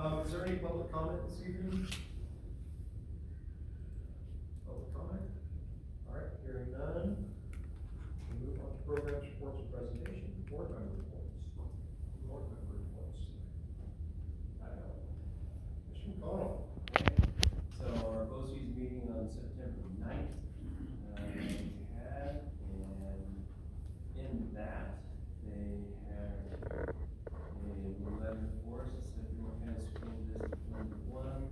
Is there any public comment this evening? Public comment? All right, hearing none. We move on to programs, reports, and presentation. Board member reports. Board member reports. Mr. McConnell. So our BOCES meeting on September 9th, we had, and in that, they had a letter for us that said North County School District number 1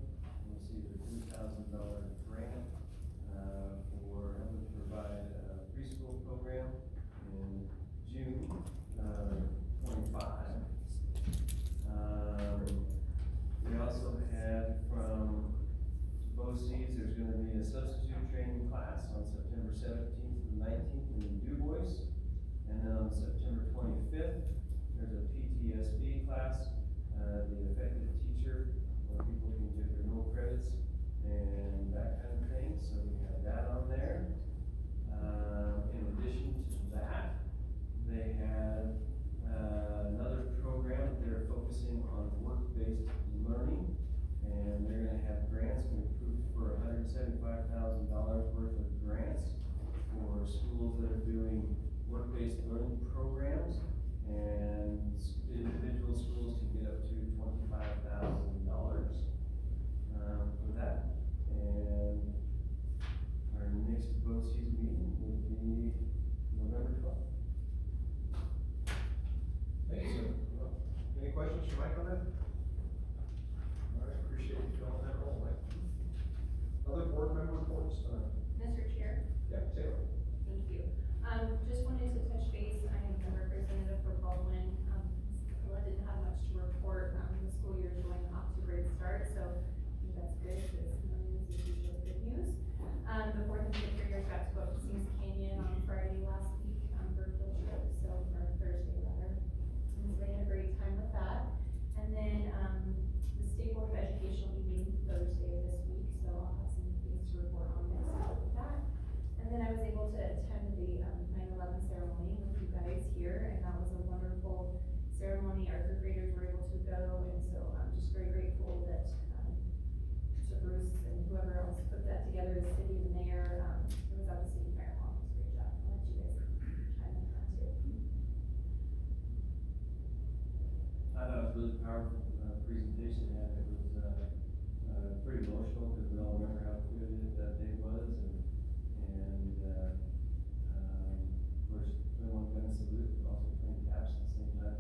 received a $3,000 grant for helping to provide a preschool program in June 25. We also had from BOCES, there's going to be a substitute training class on September 17th and 19th in Du Bois. And then on September 25th, there's a PTSB class, the effective teacher, where people can get their no credits and that kind of thing. So we have that on there. In addition to that, they had another program that they're focusing on work-based learning. And they're going to have grants. We approved for $175,000 worth of grants for schools that are doing work-based learning programs, and individual schools can get up to $25,000 for that. And our next BOCES meeting will be November 12th. Thank you, sir. Any questions for Mike on that? All right, appreciate you filling that role, Mike. Other board member reports? Mr. Chair? Yeah, Taylor. Thank you. Just wanted to touch base. I am the representative for Baldwin. I didn't have much to report. The school year is going off to a great start, so I think that's good because no news is usually good news. The 4th and 5th graders got to go up to Kings Canyon on Friday last week for a field trip, or Thursday rather. And so they had a great time with that. And then the State Board of Education will be meeting Thursday of this week, so I'll have some things to report on next week with that. And then I was able to attend the 9/11 ceremony with you guys here, and that was a wonderful ceremony. Our third graders were able to go, and so I'm just very grateful that to Bruce and whoever else put that together, the city, the mayor. It was obviously fire hall. It was a great job. I'll let you guys chime in on that too. I thought it was a really powerful presentation, and it was pretty emotional because we all remember how good that day was, and of course, 21 gun salute, but also playing caps at the same time.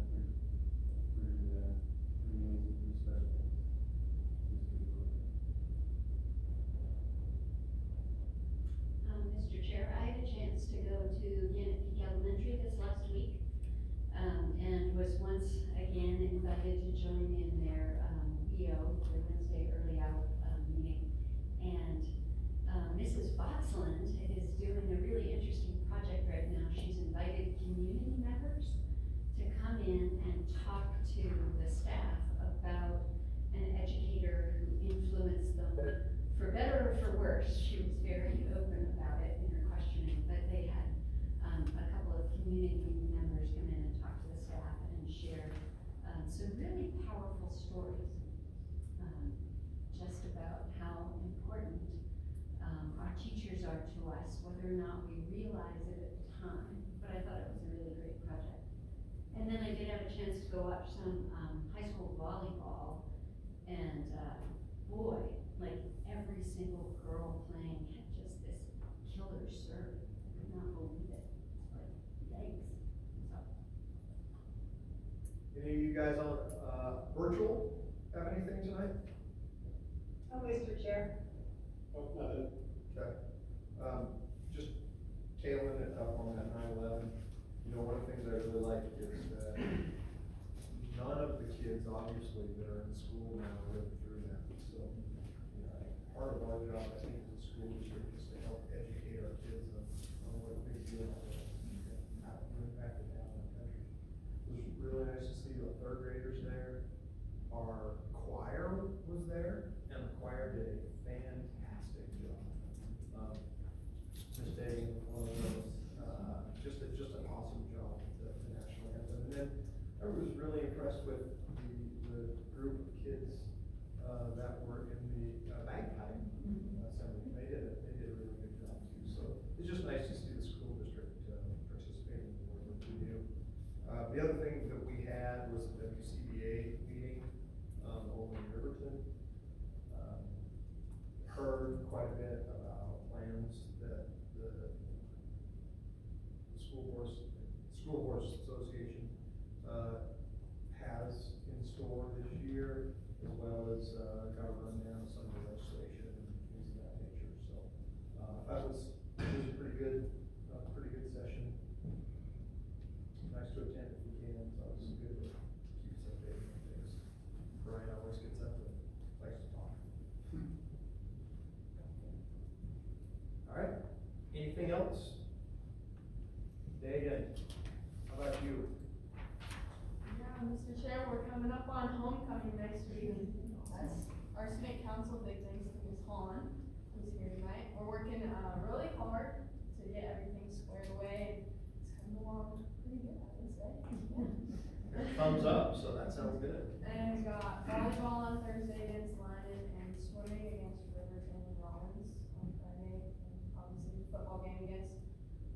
Pretty amazing, pretty special things. Mr. Chair, I had a chance to go to Gannett Peak Elementary this last week, and was once again invited to join in their EO, their Wednesday early out meeting. And Mrs. Boxland is doing a really interesting project right now. She's invited community members to come in and talk to the staff about an educator who influenced them, for better or for worse. She was very open about it in her questioning, but they had a couple of community members come in and talk to the staff and share some really powerful stories just about how important our teachers are to us, whether or not we realize it at the time. But I thought it was a really great project. And then I did have a chance to go watch some high school volleyball, and boy, like every single girl playing had just this killer serve. I could not believe it. It's like, yikes. So. Any of you guys on virtual have anything tonight? Oh, Mr. Chair. Oh, nothing. Okay. Just tailing it up on that 9/11. You know, one of the things I really like is that none of the kids, obviously, that are in school now lived through that. So, you know, part of our job, I think, as a school district is to help educate our kids on what a big deal that was and how it impacted down in the country. It was really nice to see the third graders there. Our choir was there, and the choir did a fantastic job. Miss Day, one of those, just an awesome job with the national anthem. And then I was really impressed with the group of kids that were in the bagpipe assembly. They did a really good job too. So it's just nice to see the school district participating in the work that we do. The other thing that we had was the WCBA meeting over in Riverton. Heard quite a bit about plans that the School Boards Association has in store this year, as well as kind of run down some of the legislation and things of that nature. So that was a pretty good session. Nice to attend if we can. So it was good to keep us updated on things. Brian always gets up and likes to talk. All right. Anything else? Dagan, how about you? Yeah, Mr. Chair, we're coming up on homecoming next week. That's our student council big things to Ms. Hahn, who's here tonight. We're working, really hard to get everything squared away. It's coming along pretty good, I would say. Thumbs up, so that sounds good. And we got volleyball on Thursday against Lyman and swimming against Riverton and Rollins on Friday. And obviously football game against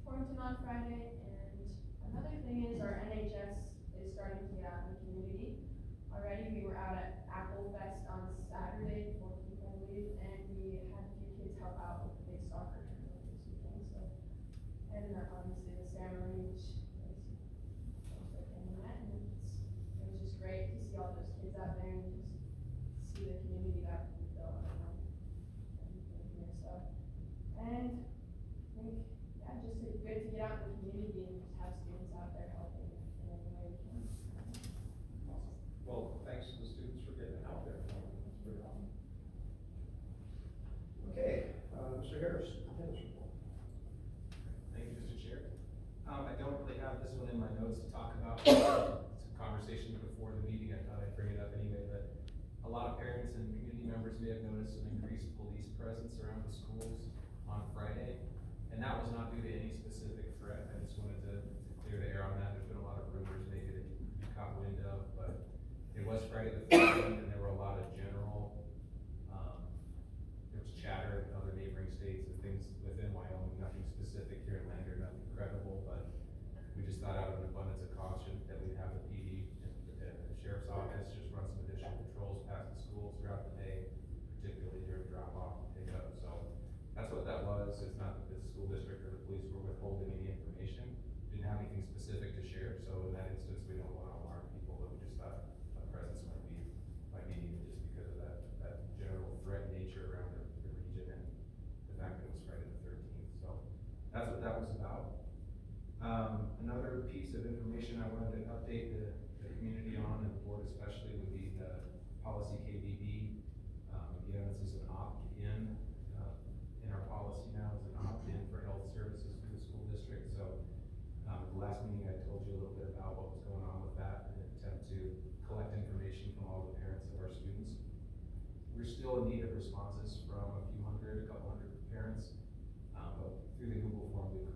Torrington on Friday. And another thing is our NHS is starting to get out in the community already. We were out at Apple Fest on Saturday, 14th, I believe, and we had a few kids help out with the big soccer tournament this weekend. So, and obviously the ceremony, which was also came in that, and it was just great to see all those kids out there and just see the community that we built around everything here. So, and I think, yeah, just good to get out in the community and just have students out there helping in any way we can. Awesome. Well, thanks to the students for getting out there. That's pretty awesome. Okay, Mr. Harris, attendance report. Thank you, Mr. Chair. I don't really have this one in my notes to talk about. It's a conversation before the meeting. I thought I'd bring it up anyway, but a lot of parents and community members may have noticed an increased police presence around the schools on Friday. And that was not due to any specific threat. I just wanted to clear the air on that. There's been a lot of rumors maybe that you caught wind of, but it was Friday the 13th, and there were a lot of general, there was chatter in other neighboring states and things within Wyoming, nothing specific here in Lander, nothing credible, but we just thought out of an abundance of caution that we'd have the PD and the sheriff's office just run some additional patrols past the schools throughout the day, particularly during drop off and pick up. So that's what that was. It's not that the school district or the police were withholding any information. Didn't have anything specific to share, so in that instance, we don't want to alarm people, but we just thought a presence might be needed just because of that general threat nature around the region and the fact that it was Friday the 13th. So that's what that was about. Another piece of information I wanted to update the community on, and the board especially, would be the policy KBB. Again, this is an opt-in. In our policy now is an opt-in for health services through the school district. So at the last meeting, I told you a little bit about what was going on with that in an attempt to collect information from all the parents of our students. We're still in need of responses from a couple hundred parents, but through the Google form, we've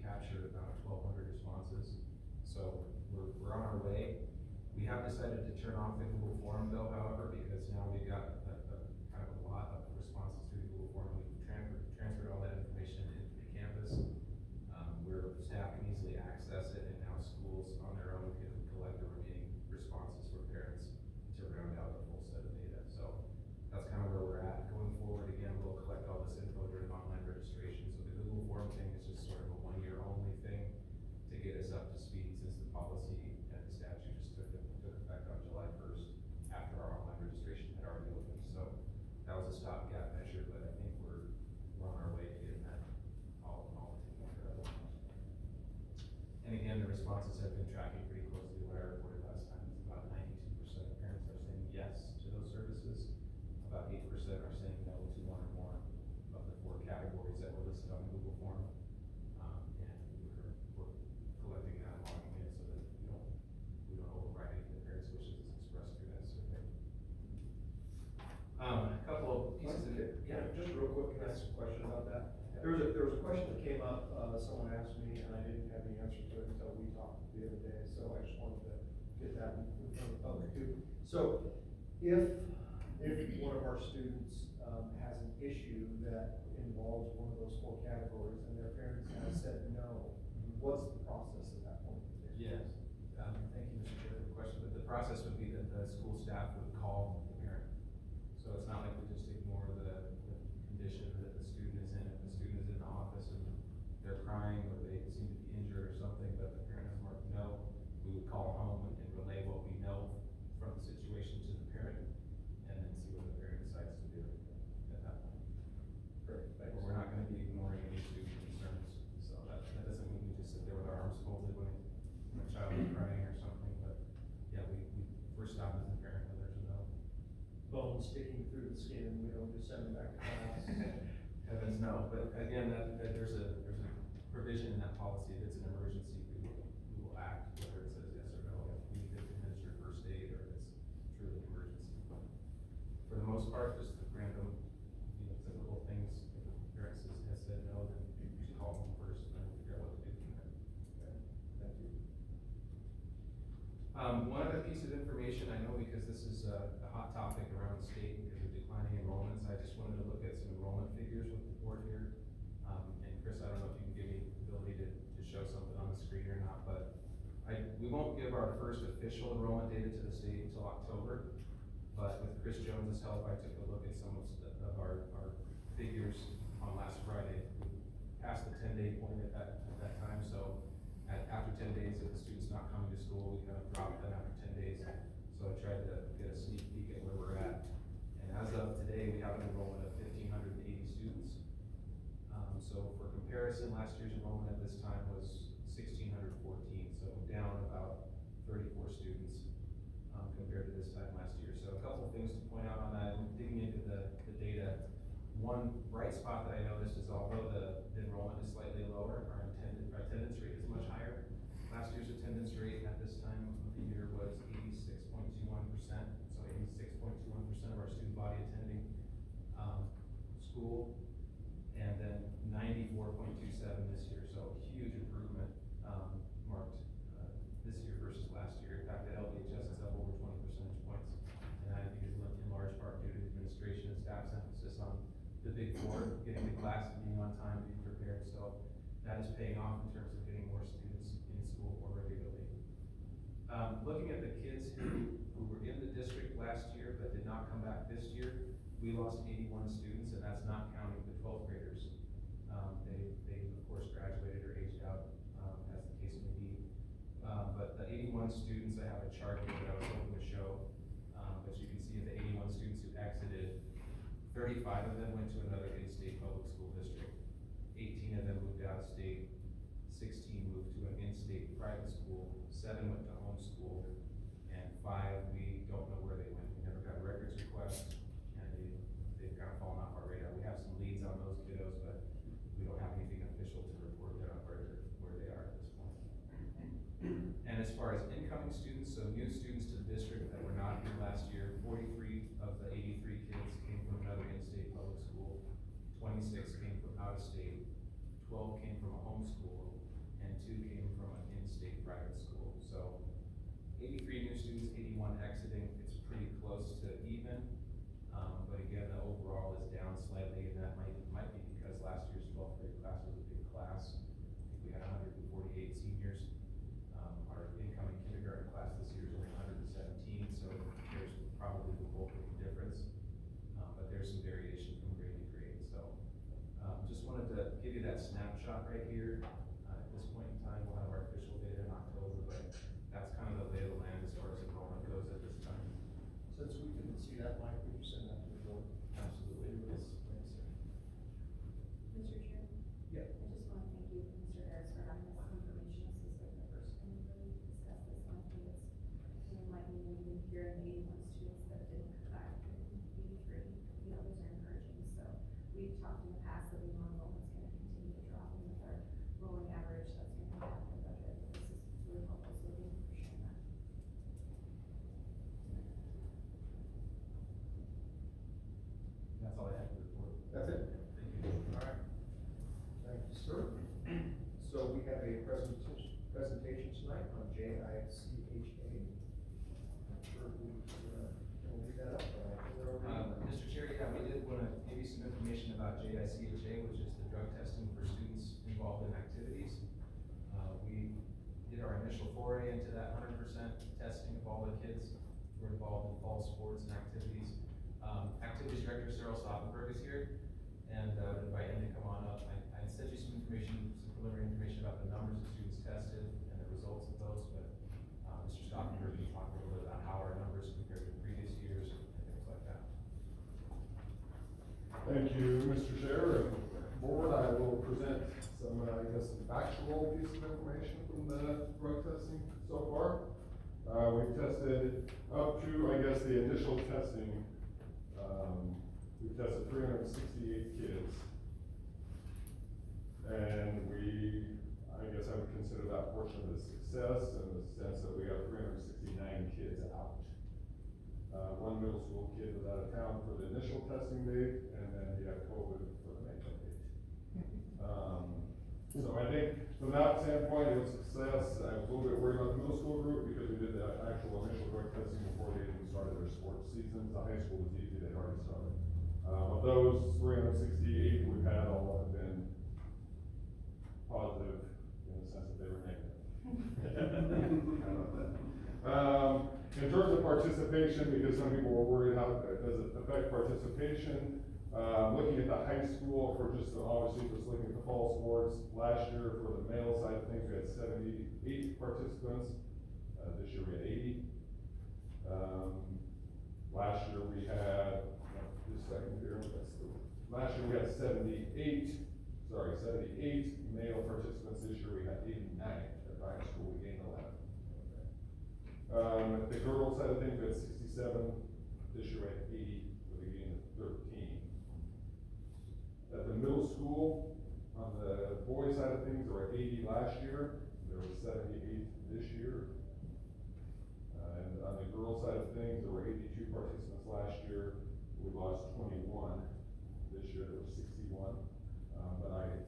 captured about 1,200 responses. So we're on our way. We have decided to turn off the Google form though, however, because now we've got kind of a lot of responses through the Google form. We've transferred all that information into the campus, where staff can easily access it, and now schools on their own can collect the remaining responses for parents to round out the full set of data. So that's kind of where we're at. Going forward, again, we'll collect all this info during online registration. So the Google form thing is just sort of a one-year only thing to get us up to speed, since the policy and the statute just took effect on July 1st after our online registration had already opened. So that was a stopgap measure, but I think we're on our way to getting that all taken care of. And again, the responses have been tracking pretty closely to what I reported last time. It's about 92% of parents are saying yes to those services. About 8% are saying no to one or more of the 4 categories that were listed on the Google form. And we're collecting that and logging it so that we don't override any of the parents' wishes as expressed through that survey. A couple of pieces of it. Yeah, just real quick, can I ask a question about that? There was a question that came up, someone asked me, and I didn't have the answer to it until we talked the other day, so I just wanted to get that in front of the public too. So, if if one of our students, has an issue that involves one of those four categories and their parents have said no, what's the process at that point? Yes, thank you, Mr. Chair, for the question, but the process would be that the school staff would call the parent. So it's not like we just ignore the condition that the student is in. If the student is in the office and they're crying or they seem to be injured or something, but the parent has marked no, we would call home and relay what we know from the situation to the parent, and then see what the parent decides to do at that point. Great, thanks. But we're not gonna be ignoring any student concerns, so that doesn't mean we just sit there with our arms folded when a child is crying or something, but, yeah, we first stop as a parent when there's a no. Bone sticking through the skin, we don't just send them back to class. Heavens no, but again, that there's a provision in that policy, if it's an emergency, we will act, whether it says yes or no, if we need to administer first aid or if it's truly an emergency. But for the most part, just the random, typical things, if the parent has said no, then we should call them first and then we'll figure out what to do from there. Okay, thank you. One other piece of information, I know because this is a hot topic around the state because of declining enrollments, I just wanted to look at some enrollment figures with the board here. And Chris, I don't know if you can give me the ability to show something on the screen or not, but we won't give our first official enrollment data to the state until October. But with Chris Jones's help, I took a look at some of our figures on last Friday. We passed the 10-day point at that time, so after 10 days, if the student's not coming to school, we kind of dropped them after 10 days. So I tried to get a sneak peek at where we're at. And as of today, we have an enrollment of 1,580 students. So for comparison, last year's enrollment at this time was 1,614, so down about 34 students compared to this time last year. So a couple of things to point out on that, and digging into the data. One bright spot that I noticed is although the enrollment is slightly lower, our attendance rate is much higher. Last year's attendance rate at this time of the year was 86.21%, so 86.21% of our student body attending school, and then 94.27 this year, so huge improvement marked this year versus last year. In fact, the LDHS is up over 20 percentage points, and I think is in large part due to administration and staff's emphasis on the big four, getting to class and being on time, being prepared, so that is paying off in terms of getting more students in school more regularly. Looking at the kids who were in the district last year but did not come back this year, we lost 81 students, and that's not counting the 12th graders. They of course graduated or aged out, as the case may be. But the 81 students, I have a chart here that I was hoping to show, but you can see the 81 students who exited, 35 of them went to another in-state public school district. 18 of them moved out of state, 16 moved to an in-state private school, 7 went to homeschool, and 5, we don't know where they went. We never got a records request, and they've kind of fallen off our radar. We have some leads on those kiddos, but we don't have anything official to report yet on where they are at this point. And as far as incoming students, so new students to the district that were not here last year, 43 of the 83 kids came from another in-state public school, 26 came from out of state, 12 came from a homeschool, and 2 came from an in-state private school. So 83 new students, 81 exiting, it's pretty close to even. But again, the overall is down slightly, and that might be because last year's 12th grade class was a big class. I think we had 148 seniors. Our incoming kindergarten class this year is only 117, so there's probably the bulk of the difference. But there's some variation from grade to grade, so just wanted to give you that snapshot right here. At this point in time, we'll have our official data in October, but that's kind of the lay of the land as far as enrollment goes at this time. Since we couldn't see that, Mike, would you send that to the board? Absolutely, yes, yes, sir. Mr. Chair? Yeah. I just want to thank you, Mr. Harris, for having this information. This is like the first time we really discussed this, and I think it's, might be even here in the 81 students that didn't come back, and 83, the others are encouraging. So we've talked in the past that we know enrollment's going to continue to drop, and with our rolling average, that's going to impact our budget. This is really helpful, so thank you for sharing that. That's all I have to report. That's it? Thank you. All right. Thank you, sir. So we have a presentation tonight on JICHA. Not sure who, we'll leave that up, but I think they're okay. Mr. Chair, yeah, we did wanna give you some information about JICHA, which is the drug testing for students involved in activities. We did our initial foray into that 100% testing of all the kids who are involved in fall sports and activities. Activities Director Cyril Stoppenberg is here, and I would invite him to come on up. I sent you some information, some preliminary information about the numbers of students tested and the results of those, but Mr. Stoppenberg can talk a little bit about how our numbers compared to previous years and things like that. Thank you, Mr. Chair, and board, I will present some, I guess, some factual piece of information from the drug testing so far. We've tested up to, I guess, the initial testing, we've tested 368 kids. And I guess I would consider that portion of a success in the sense that we got 369 kids out. One middle school kid was out of town for the initial testing date, and then he had COVID for the makeup date. So I think from that standpoint, it was a success. I was a little bit worried about the middle school group because we did the actual initial drug testing before they even started their sports seasons. The high school was easy, they'd already started. Of those 368 we've had, all have been positive in the sense that they were negative. In terms of participation, because some people were worried how does it affect participation, looking at the high school for obviously just looking at the fall sports, last year for the male side of things, we had 78 participants. This year we had 80. Last year we had, last year we had 78 male participants. This year we had 89. At the high school we gained 11. At the girls side of things, we had 67. This year we had 80 with a gain of 13. At the middle school, on the boys side of things, there were 80 last year. There were 78 this year. And on the girls side of things, there were 82 participants last year. We lost 21. This year there were 61. But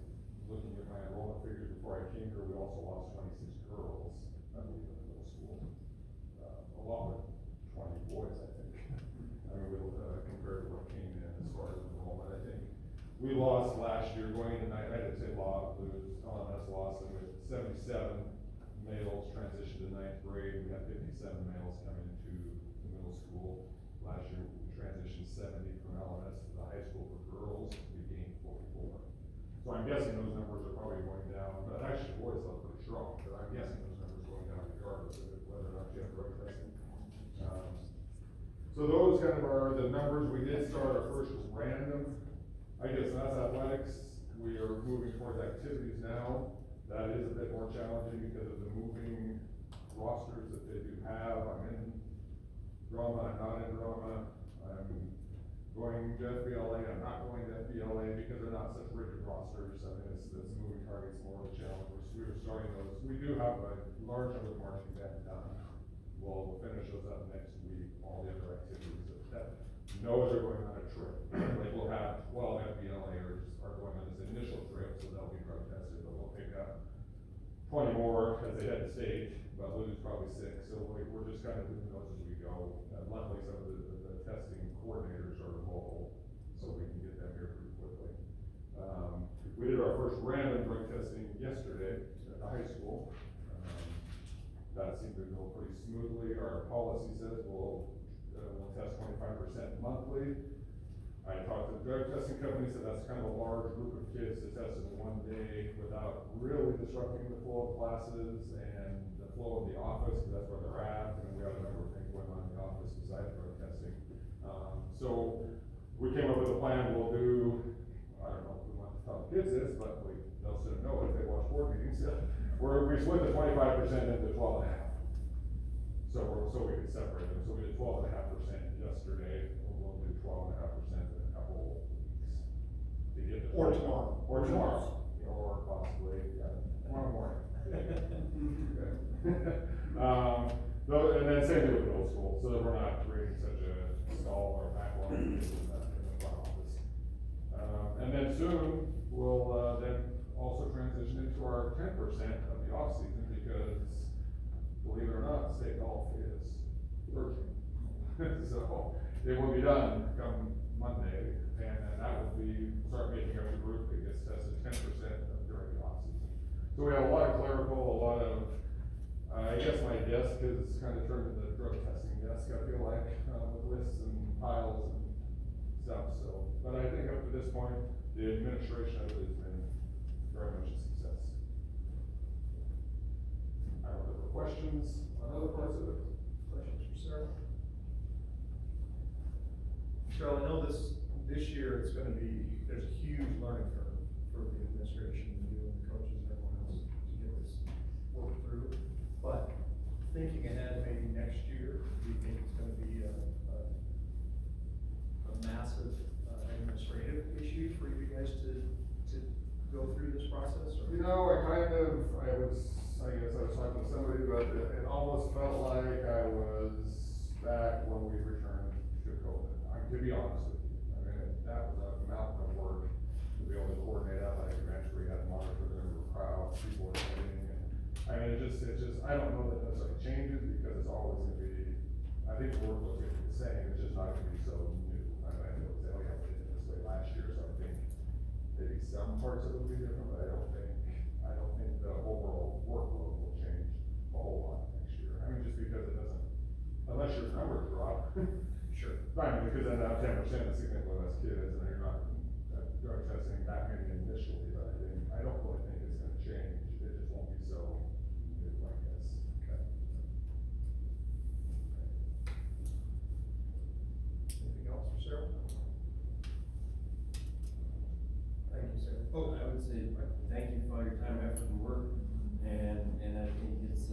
looking at my enrollment figures before I came here, we also lost 26 girls, I believe, in the middle school. Along with 20 boys, I think. I mean, compared to what came in as far as enrollment, I think. We lost last year, going into I didn't say lost, LMS lost, and with 77 males transitioned to 9th grade. We had 57 males coming into the middle school. Last year, we transitioned 70 from LMS to the high school for girls. We gained 44. So I'm guessing those numbers are probably going down, but actually boys look pretty strong, but I'm guessing those numbers are going down regardless of whether or not you have drug testing. So those kind of are the numbers. We did start, our first was random. I guess that's athletics. We are moving towards activities now. That is a bit more challenging because of the moving rosters that they do have. I'm in drama, I'm not in drama. I'm going to FBLA, I'm not going to FBLA because they're not such rigid rosters. I mean, it's moving targets more of a challenge. We were starting those. We do have a large number of marching band done. We'll finish those up next week, all the other activities that know they're going on a trip. Like we'll have 12 FBLAers are going on this initial trip, so they'll be drug tested, but we'll pick up 20 more as they head to state, but lose probably 6. So we're just kind of doing those as we go. Luckily, some of the testing coordinators are local, so we can get them here pretty quickly. We did our first random drug testing yesterday at the high school. That seemed to go pretty smoothly. Our policy says we'll test 25% monthly. I talked to the drug testing company, said that's kind of a large group of kids to test in one day without really disrupting the flow of classes and the flow of the office, because that's where they're at. And we have a number of things going on in the office besides drug testing. So we came up with a plan. We'll do, I don't know if we want to tell the kids this, but they'll soon know if they watch board meetings. We split the 25% into 12.5. So we could separate them. So we did 12.5% yesterday. We'll do 12.5% in a couple weeks. To get the Or tomorrow. Or tomorrow. Or possibly, tomorrow morning. And then same thing with middle school, so that we're not creating such a stall or backlog in the front office. And then soon, we'll then also transition into our 10% of the off season because, believe it or not, state golf is urgent. So, it will be done come Monday, and then that will be, start making up the group that gets tested 10% during the off-season. So we have a lot of clerical, a lot of, I guess my desk has kind of turned into the drug testing desk, I feel like, with lists and piles and stuff, so. But I think up to this point, the administration of it has been very much a success. I don't know, questions on other parts of it? Questions for Sarah? Cheryl, I know this year it's gonna be, there's a huge learning curve for the administration, and you and the coaches and everyone else to get this worked through. But thinking ahead, maybe next year, do you think it's gonna be a massive administrative issue for you guys to go through this process, or? You know, I guess I was talking to somebody about it almost felt like I was back when we returned to COVID, to be honest with you. I mean, that was a mountain of work to be able to coordinate athletic events where you had to monitor the number of crowds, people were attending, and, I mean, it's just, I don't know that necessarily changes, because it's always gonna be, I think the workload's gonna be the same, it's just not gonna be so new. I mean, I know they only have to do it this way last year, so I think maybe some parts of it will be different, but I don't think the overall workload will change a whole lot next year. I mean, just because it doesn't, unless your numbers drop. Sure. Right, because then now 10% is significantly less kids, and you're not drug testing that many initially, but I don't really think it's gonna change. It just won't be so new, I guess. Okay. Anything else for Sarah? Thank you, Sarah. Oh, I would say, thank you for all your time, effort, and work, and I think it's,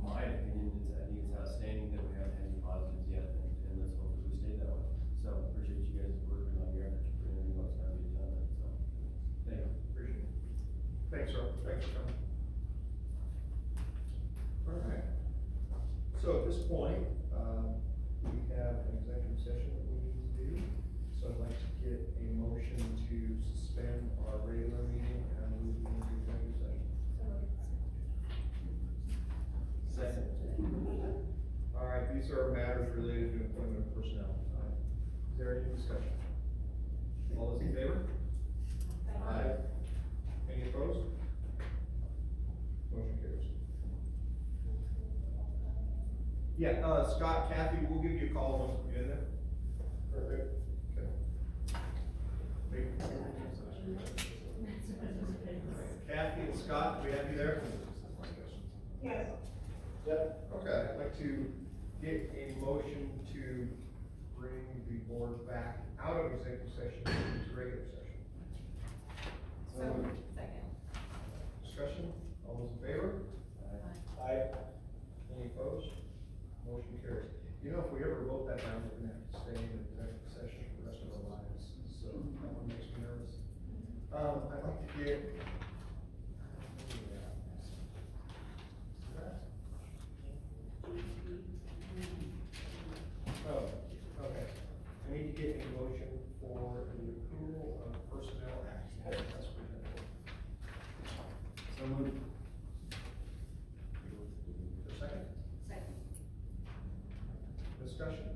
my opinion, I think it's outstanding that we haven't had any positives yet, and let's hope that we stay that way. So, appreciate you guys working on your efforts, for everything that's gotta be done, so, thank you. Appreciate it. Thanks, Rob. Thanks for coming. All right. So at this point, we have an executive session that we need to do. So I'd like to get a motion to suspend our regular meeting and move into executive session. Second. All right, these are matters related to employment of personnel. Is there any discussion? All those in favor? Aye. Any opposed? Motion carries. Yeah, Scott, Kathy, we'll give you a call once we get in there. Perfect. Okay. Kathy and Scott, do we have you there? Yes. Yep. Okay, I'd like to get a motion to bring the board back out of executive session into regular session. Second. Discussion, all those in favor? Aye. Any opposed? Motion carries. You know, if we ever vote that down, we're gonna have to stay in executive session for the rest of our lives, so that one makes me nervous. I'd like to get. Oh, okay. I need to get a motion for the approval of personnel action. That's what we're gonna do. So moved. For a second, Second. discussion.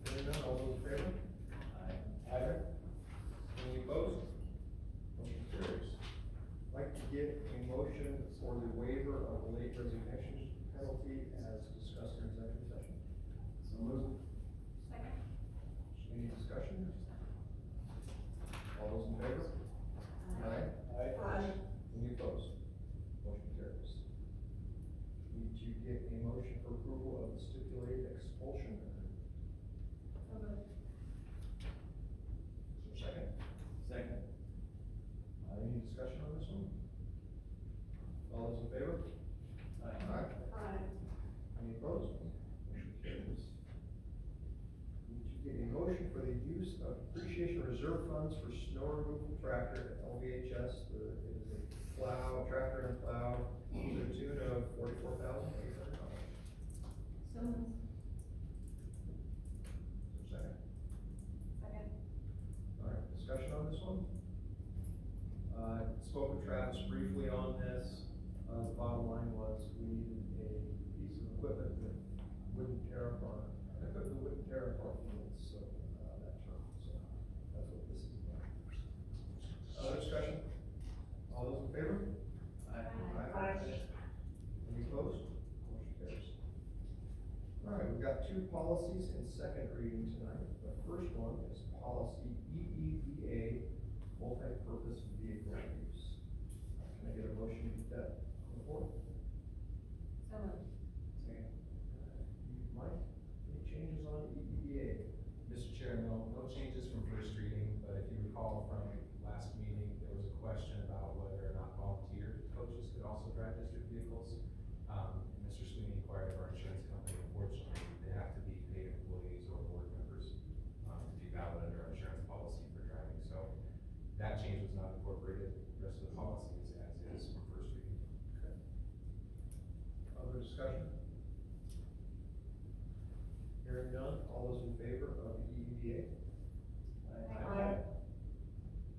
Hearing none, all those in favor? Aye. Any opposed? Motion carries. I'd like to get a motion for the waiver of the late resignation penalty as discussed in executive session. So moved. Second. Any discussion? All those in favor? Aye. Any opposed? Motion carries. Need to get a motion for approval of the stipulated expulsion method. So moved. Is there a second? Second. Any discussion on this one? All those in favor? Aye. Any opposed? Motion carries. Need to get a motion for the use of depreciation reserve funds for snow removal tractor at LVHS. It is a plow, tractor and plow, to the tune of $44,800. So moved. Is there a second? Second. All right, discussion on this one? Spoke with Travis briefly on this. The bottom line was we needed a piece of equipment that wouldn't tear up our, fields, so, that term, so that's what this is about. Other discussion? All those in favor? Any opposed? Motion carries. All right, we've got two policies in second reading tonight. The first one is policy EEVA, multi-purpose vehicle use. Can I get a motion to get that on the board? So moved. Second. Mike, any changes on EEVA? Mr. Chair, no changes from first reading, but if you recall from last meeting, there was a question about whether or not volunteer coaches could also drive district vehicles. Mr. Sweeney inquired of our insurance company, unfortunately, they have to be paid employees or board members, to be valid under our insurance policy for driving, so that change was not incorporated. The rest of the policy is as is from first reading. Okay. Other discussion? Hearing none, all those in favor of EEVA?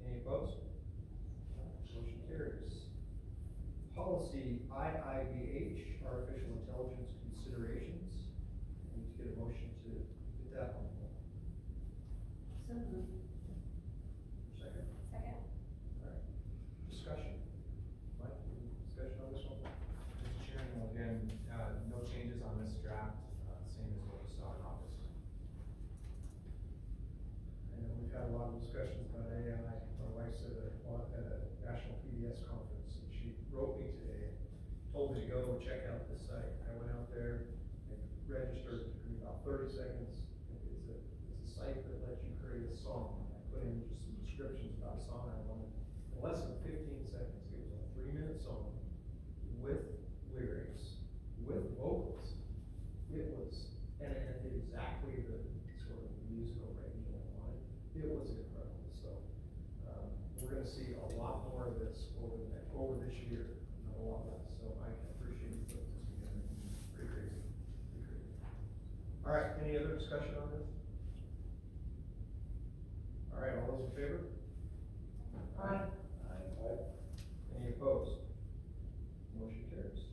Any opposed? Motion carries. Policy IIVH, artificial intelligence considerations. Need to get a motion to get that on the board. So moved. Second. Second. All right. Discussion. Mike, any discussion on this one? Mr. Chair, again, no changes on this draft, same as what we saw in August. I know we've had a lot of discussions about AI. My wife's at a national PBS conference, and she wrote me today, told me to go check out this site. I went out there and registered. It took me about 30 seconds. It's a site that lets you create a song. I put in just some descriptions about a song I wanted. In less than 15 seconds, it was a 3-minute song with lyrics, with vocals. It was, and exactly the sort of musical range I wanted. It was incredible, so, we're gonna see a lot more of this over this year, not a lot less, so I appreciate you putting this together. Pretty crazy, pretty crazy. All right, any other discussion on this? All right, all those in favor? Aye. Any opposed? Motion carries.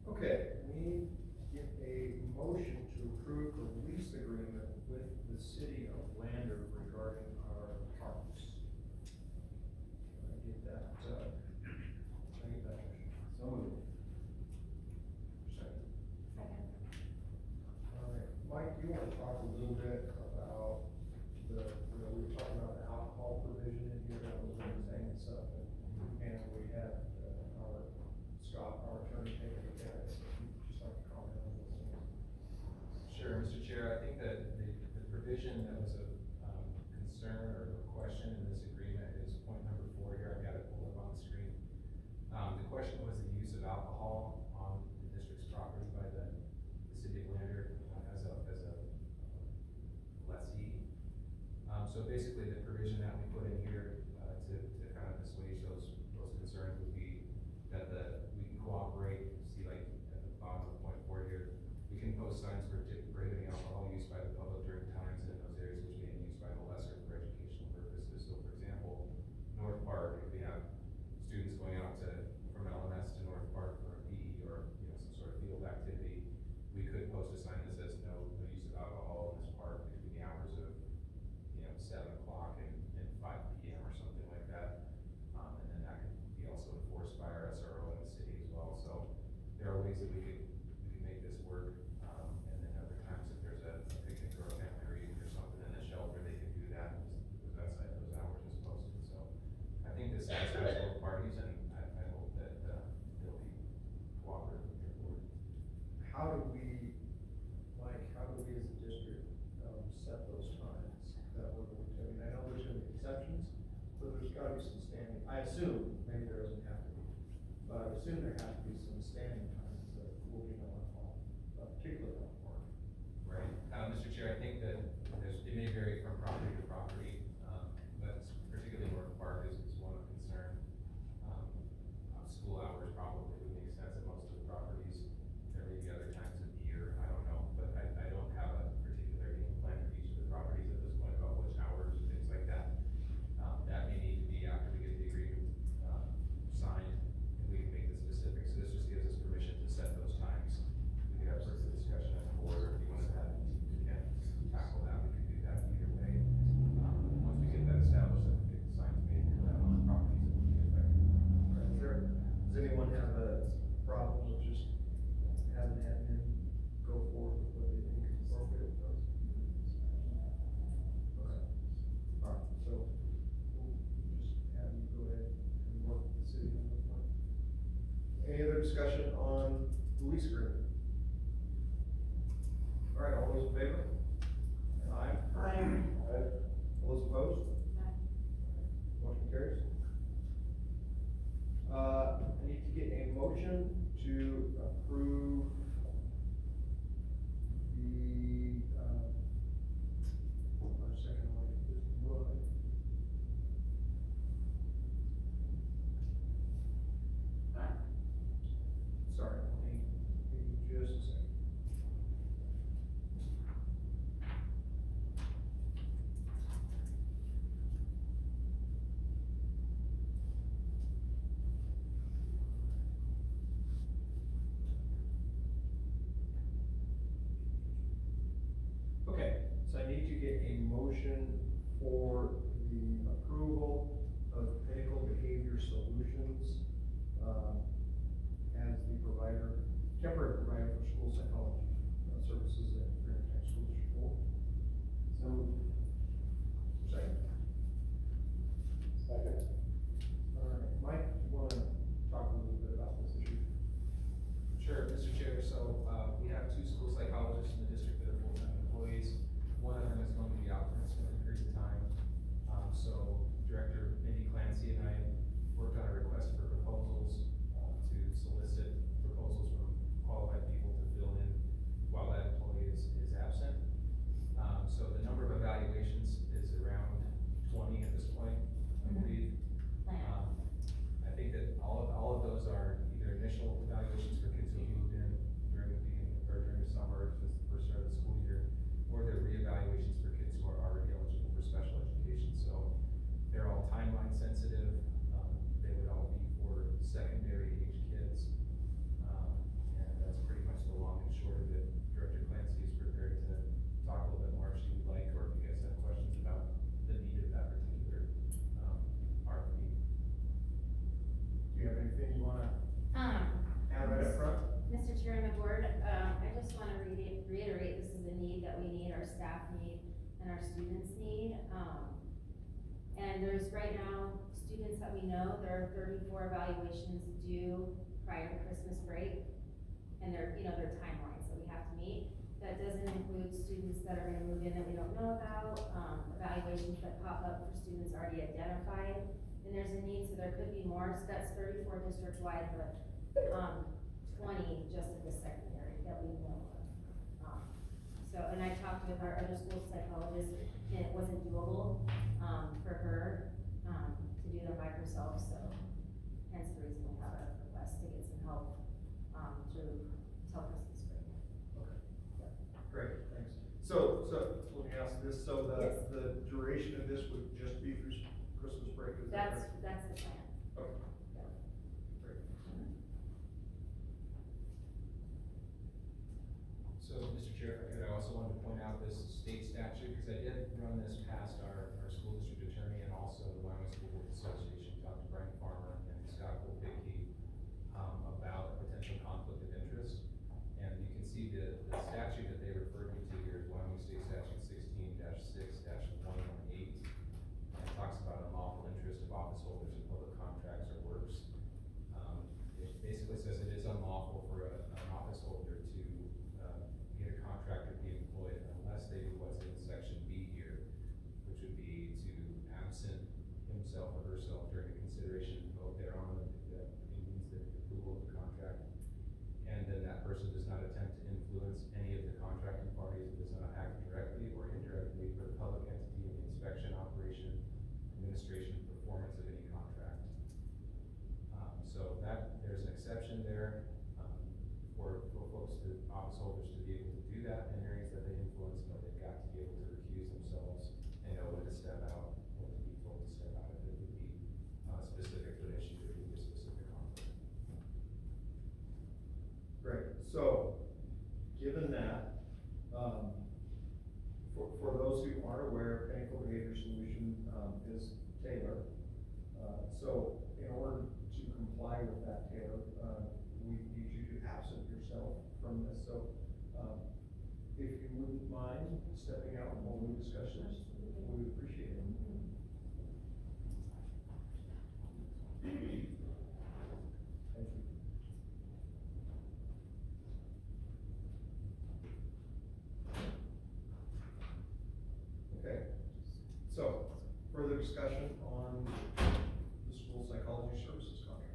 Okay, we need to get a motion to approve the lease agreement with the city of Lander regarding our parks. Can I get that, motion? So moved. Second. Second. All right, Mike, you wanna talk a little bit about we were talking about the alcohol provision in here, that was what was hanging stuff, and we had, Scott, our attorney, take a look at it, so just like to comment on those things. Sure, Mr. Chair, I think that the provision that was of concern or question in this agreement is point number 4 here. I've got it pulled up on the screen. The question was the use of alcohol on the district's property by the city of Lander as a lessee. So basically, the provision that we put in here to kind of assuage those concerns would be that we can cooperate. See, like at the bottom of point 4 here, we can post signs prohibiting alcohol use by the public during times and in those areas which may be used by the lesser for educational purposes. So, for example, North Park, if we have students going out from LMS to North Park for a PE or some sort of field activity, we could post a sign that says no use of alcohol in this park between the hours of 7 o'clock and 5 p.m. or something like that. And then that could be also enforced by our SRO in the city as well. So there are ways that we could make this work. And then other times if there's a picnic or a family reunion or something in the shelter, they can do that because that's at those hours as posted. So I think this satisfies both parties, and I hope that they'll be cooperative with your board. How do we as a district, set those times that we're going to, I know there's gonna be exceptions, but there's gotta be some standing, I assume, maybe there doesn't have to be, but I assume there has to be some standing times that will be no alcohol, particularly on park. Right, Mr. Chair, I think that it may vary from property to property, but particularly North Park is one of concern. School hours probably would make sense at most of the properties. There may be other times of the year, I don't know, but I don't have a particular game plan for each of the properties at this point about which hours and things like that. That may need to be after we get the agreement signed, and we can make the specifics. So this just gives us permission to set those times. We could have further discussion anyone have a problem with just having admin go forward with what they think is appropriate with those? Okay, alright, so we'll just have you go ahead and work with the city on this one. Any other discussion on the lease agreement? Alright, all those in favor? Aye. Aye. All those opposed? Motion carries. I need to get a motion to approve the, hold on a second, I'll let this run. Sorry, give me just a second. Okay, so I need to get a motion for the approval of Pinnacle Behavior Solutions, as the provider, temporary provider for school psychology services at Grant County School District 4. So, Second. Second. All right, Mike, you wanna talk a little bit about this issue? Sure, Mr. Chair, so, we have two school psychologists in the district that are full-time employees. One of them is going to be out for an extended period of time. So Director Mindy Clancy and I worked on a request for proposals, to solicit proposals from qualified people to fill in while that employee is absent. So the number of evaluations is around 20 at this point, I believe. I think that all of those are either initial evaluations for kids who moved in during the beginning, or during the summer, since the first start of the school year, or they're reevaluations for kids who are already eligible for special education. So they're all timeline sensitive. They would all be for secondary age kids. And that's pretty much the long and short of it. Director Clancy is prepared to talk a little bit more if she would like, or if you guys have questions about the need of that particular, RFP. Do you have anything you wanna add right up front? Mr. Chair and the board, I just wanna reiterate, this is a need that we need, our staff need, and our students need. And there's right now, students that we know, there are 34 evaluations due prior to Christmas break. And they're timelines that we have to meet. That doesn't include students that are gonna move in that we don't know about, evaluations that pop up for students already identified. And there's a need, so there could be more, so that's 34 district-wide, but, 20 just at the secondary that we know of. So, and I talked with our other school psychologist, and it wasn't doable, for her, to do them by herself, so hence the reason we have a request to get some help, through till Christmas break. Okay. Great, thanks. So let me ask this, so Yes. the duration of this would just be through Christmas break, is that correct? That's the plan. Okay. Yeah. Great. So, Mr. Chair, if I could, I also wanted to point out this state statute, because I did run this past our school district attorney and also the Wyoming School Board Association, Dr. Brian Farmer and Scott Kolpicki, about a potential conflict of interest. And you can see the statute that they referred me to here is Wyoming State Statute 16-6-118. And it talks about unlawful interest of office holders in public contracts or works. It basically says it is unlawful for an office holder to get a contractor to be employed unless they do what's in section B here, which would be to absent himself or herself during a consideration vote thereon, that means the approval of the contract. And then that person does not attempt to influence any of the contracting parties, and does not act directly or indirectly for the public entity in the inspection, operation, administration, and performance of any contract. So that, there's an exception there, for folks to, office holders to be able to do that in areas that they influence, but they've got to be able to recuse themselves and know when to step out, when to be told to step out if it would be, specific to an issue, if it would be a specific conflict. Great, so, given that, for those who aren't aware, Pinnacle Behavior Solution, is Taylor. So, in order to comply with that, Taylor, we need you to absent yourself from this, so, if you wouldn't mind stepping out while we discuss this, we would appreciate it. Thank you. Okay, so, further discussion on the school psychology services contract.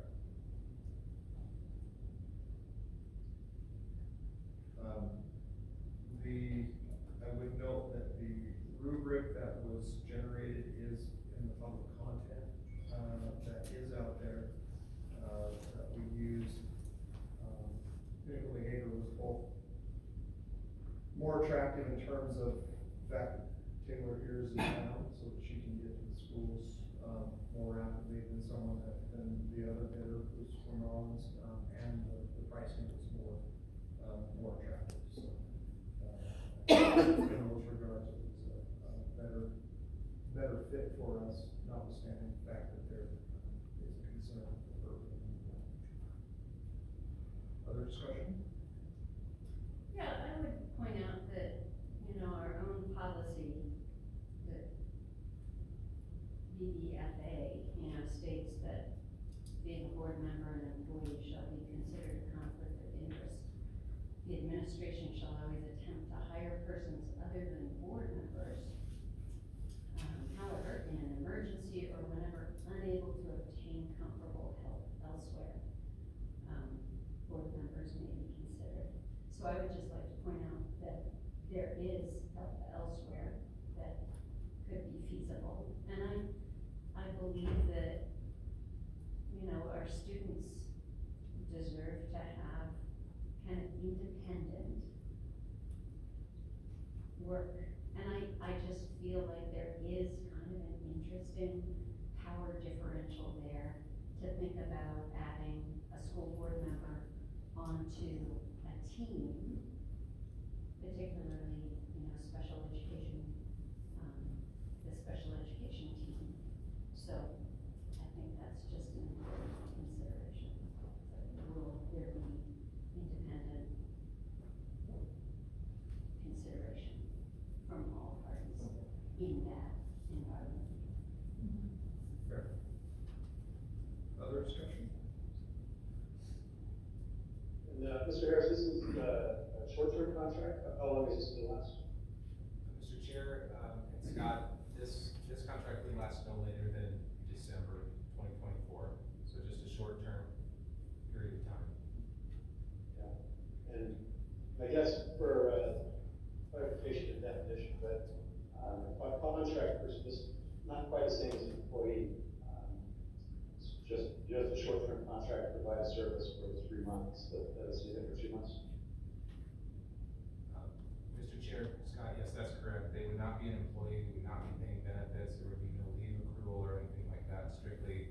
I would note that the rubric that was generated is in the public content, that is out there, that we use. Clinical behavior was both more attractive in terms of the fact that Taylor here is in town, so that she can get to the schools, more rapidly than than the other bidder who's from Rollins, and the pricing was more attractive, so. In those regards, it was a better fit for us, notwithstanding the fact that there is a concern for her. Other discussion? Yeah, I would point out that, our own policy, the BDFA, states that being a board member and employee shall be considered a conflict of interest. The administration shall always attempt to hire persons other than board members. However, in an emergency or whenever unable to obtain comparable help elsewhere, board members may be considered. So I would just like to point out that there is help elsewhere that could be feasible. And I believe that, our students deserve to have kind of independent work. And I just feel like there is kind of an interesting power differential there to think about adding a school board member onto a team, particularly, special education, the special education team. So I think that's just an important consideration. Will there be independent consideration from all parties in that environment? Fair. Other discussion? And, Mr. Harris, this is a short-term contract. How long is this going to last? Mr. Chair, and Scott, this contract will last no later than December 2024, so just a short-term period of time. Yeah. And I guess for clarification and definition, but a contract person is not quite the same as an employee. It's just a short-term contract to provide a service for 3 months. That is it for 3 months. Mr. Chair, Scott, yes, that's correct. They would not be an employee, we would not be paying benefits, there would be no leave accrual or anything like that, strictly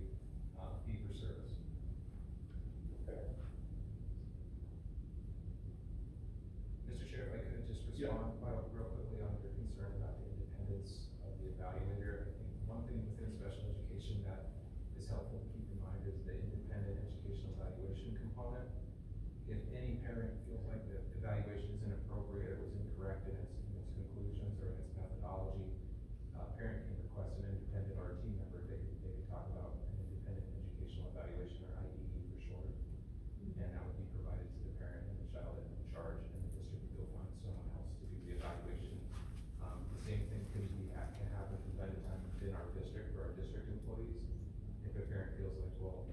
fee for service. Okay. Mr. Chair, if I could just respond real quickly on your concern about the independence of the evaluator. I think one thing within special education that is helpful to keep in mind is the independent educational evaluation component. If any parent feels like the evaluation is inappropriate, or was incorrect in its conclusions or in its methodology, a parent can request an independent or a team member. They can talk about an independent educational evaluation, or IEE for short. And that would be provided to the parent and the child in charge, and the district will find someone else to do the evaluation. The same thing can happen from time to time within our district for our district employees. If a parent feels like, well,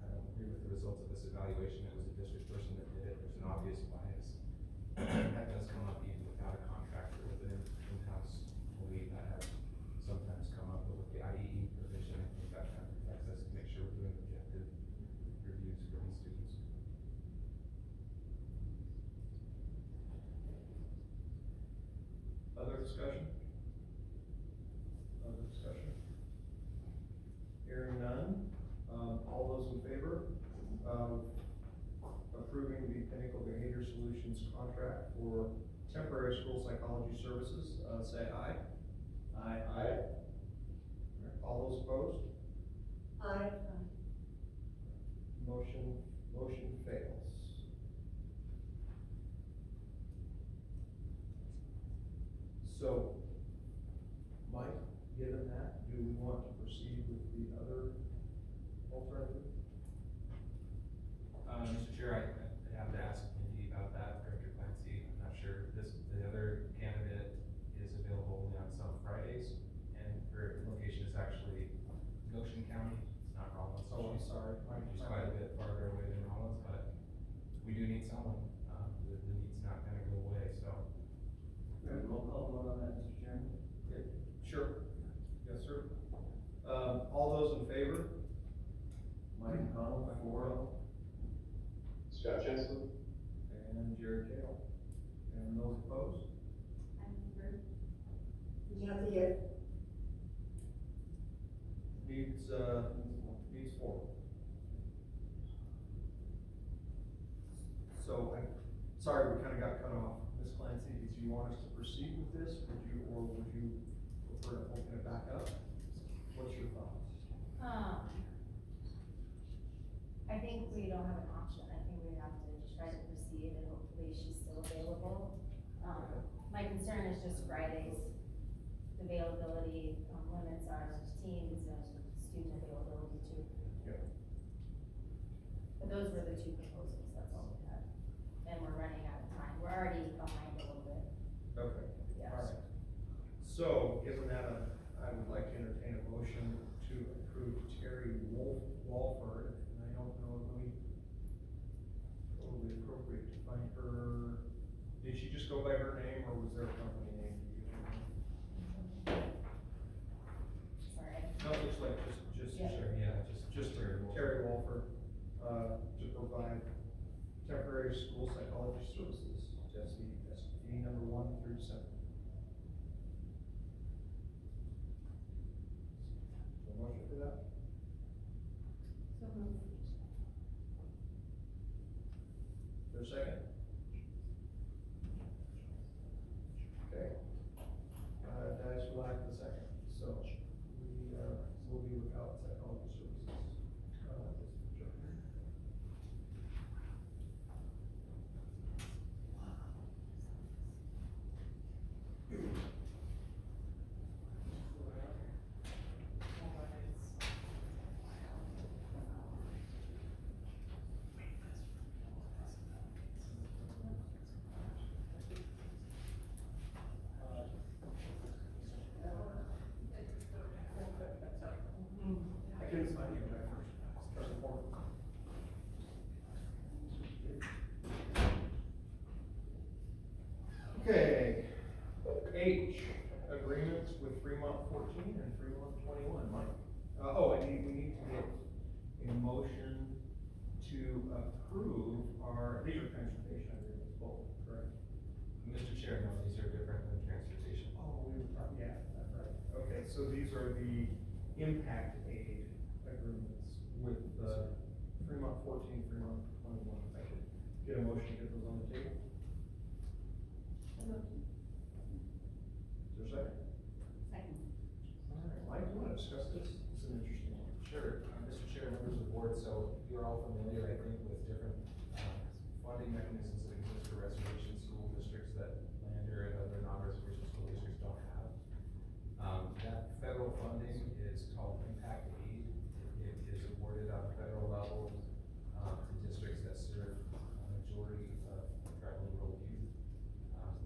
I don't agree with the results of this evaluation, it was a district person that did it, there's an obvious bias. That does come up even without a contractor, with an in-house employee, that has sometimes come up, but with the IEE provision, I think that kind of protects us to make sure we're doing objective reviews for these students. Other discussion? Other discussion? Hearing none, all those in favor of approving the Pinnacle Behavior Solutions contract for temporary school psychology services, say aye. Aye. Aye. All those opposed? Aye. So, Mike, given that, do we want to proceed with the other alternative? Mr. Chair, I'd have to ask Mindy about that, Director Clancy, I'm not sure, the other candidate is available only on some Fridays, and her location is actually Goshen County, it's not Rollins. Oh, I'm sorry. She's quite a bit farther away than Rollins, but we do need someone, the need's not gonna go away, so. Roll call vote on that, Mr. Chairman? Sure. Yes, sir. All those in favor? Mike McConnell, for, Scott Jensen? And Jared Gale. And those opposed? Not here. Needs 4. So, sorry, we kinda got cut off. Ms. Clancy, did you want us to proceed with this, or would you prefer to open it back up? What's your thoughts? I think we don't have an option, I think we have to try to proceed and hopefully she's still available. My concern is just Fridays, the availability limits our teams and student availability too. Yeah. But those were the 2 proposals, that's all we had, and we're running out of time, we're already behind a little bit. Okay. Yeah. All right. So, given that, I would like to entertain a motion to approve Terry Walford, and I don't know, let me, totally appropriate to find her, did she just go by her name, or was there a company name? Sorry. No, it looks like just, Yeah. Sure, yeah, just Terry Walford, to provide temporary school psychology services, FCSD number 1 through 7. So motion for that? So moved. Is there a second? Okay. Dice will act the second, so we, will be without psychology services. I couldn't find you when I first started the form. Okay, H, agreements with Fremont 14 and Fremont 21, Mike. We need to get a motion to approve these are transportation agreements, both, correct? Mr. Chair, no, these are different than transportation. Oh, we were talking, yeah, that's right. Okay, so these are the impact aid agreements with, Fremont 14, Fremont 21. If I could get a motion to get those on the table. Is there a second? Second. All right, Mike, you wanna discuss this? It's an interesting one. Sure, Mr. Chair, members of the board, so you're all familiar, I think, with different, funding mechanisms that exist for reservation school districts that Lander and other non-reservation school districts don't have. That federal funding is called impact aid. It is awarded on a federal level, to districts that serve a majority of tribal and rural youth,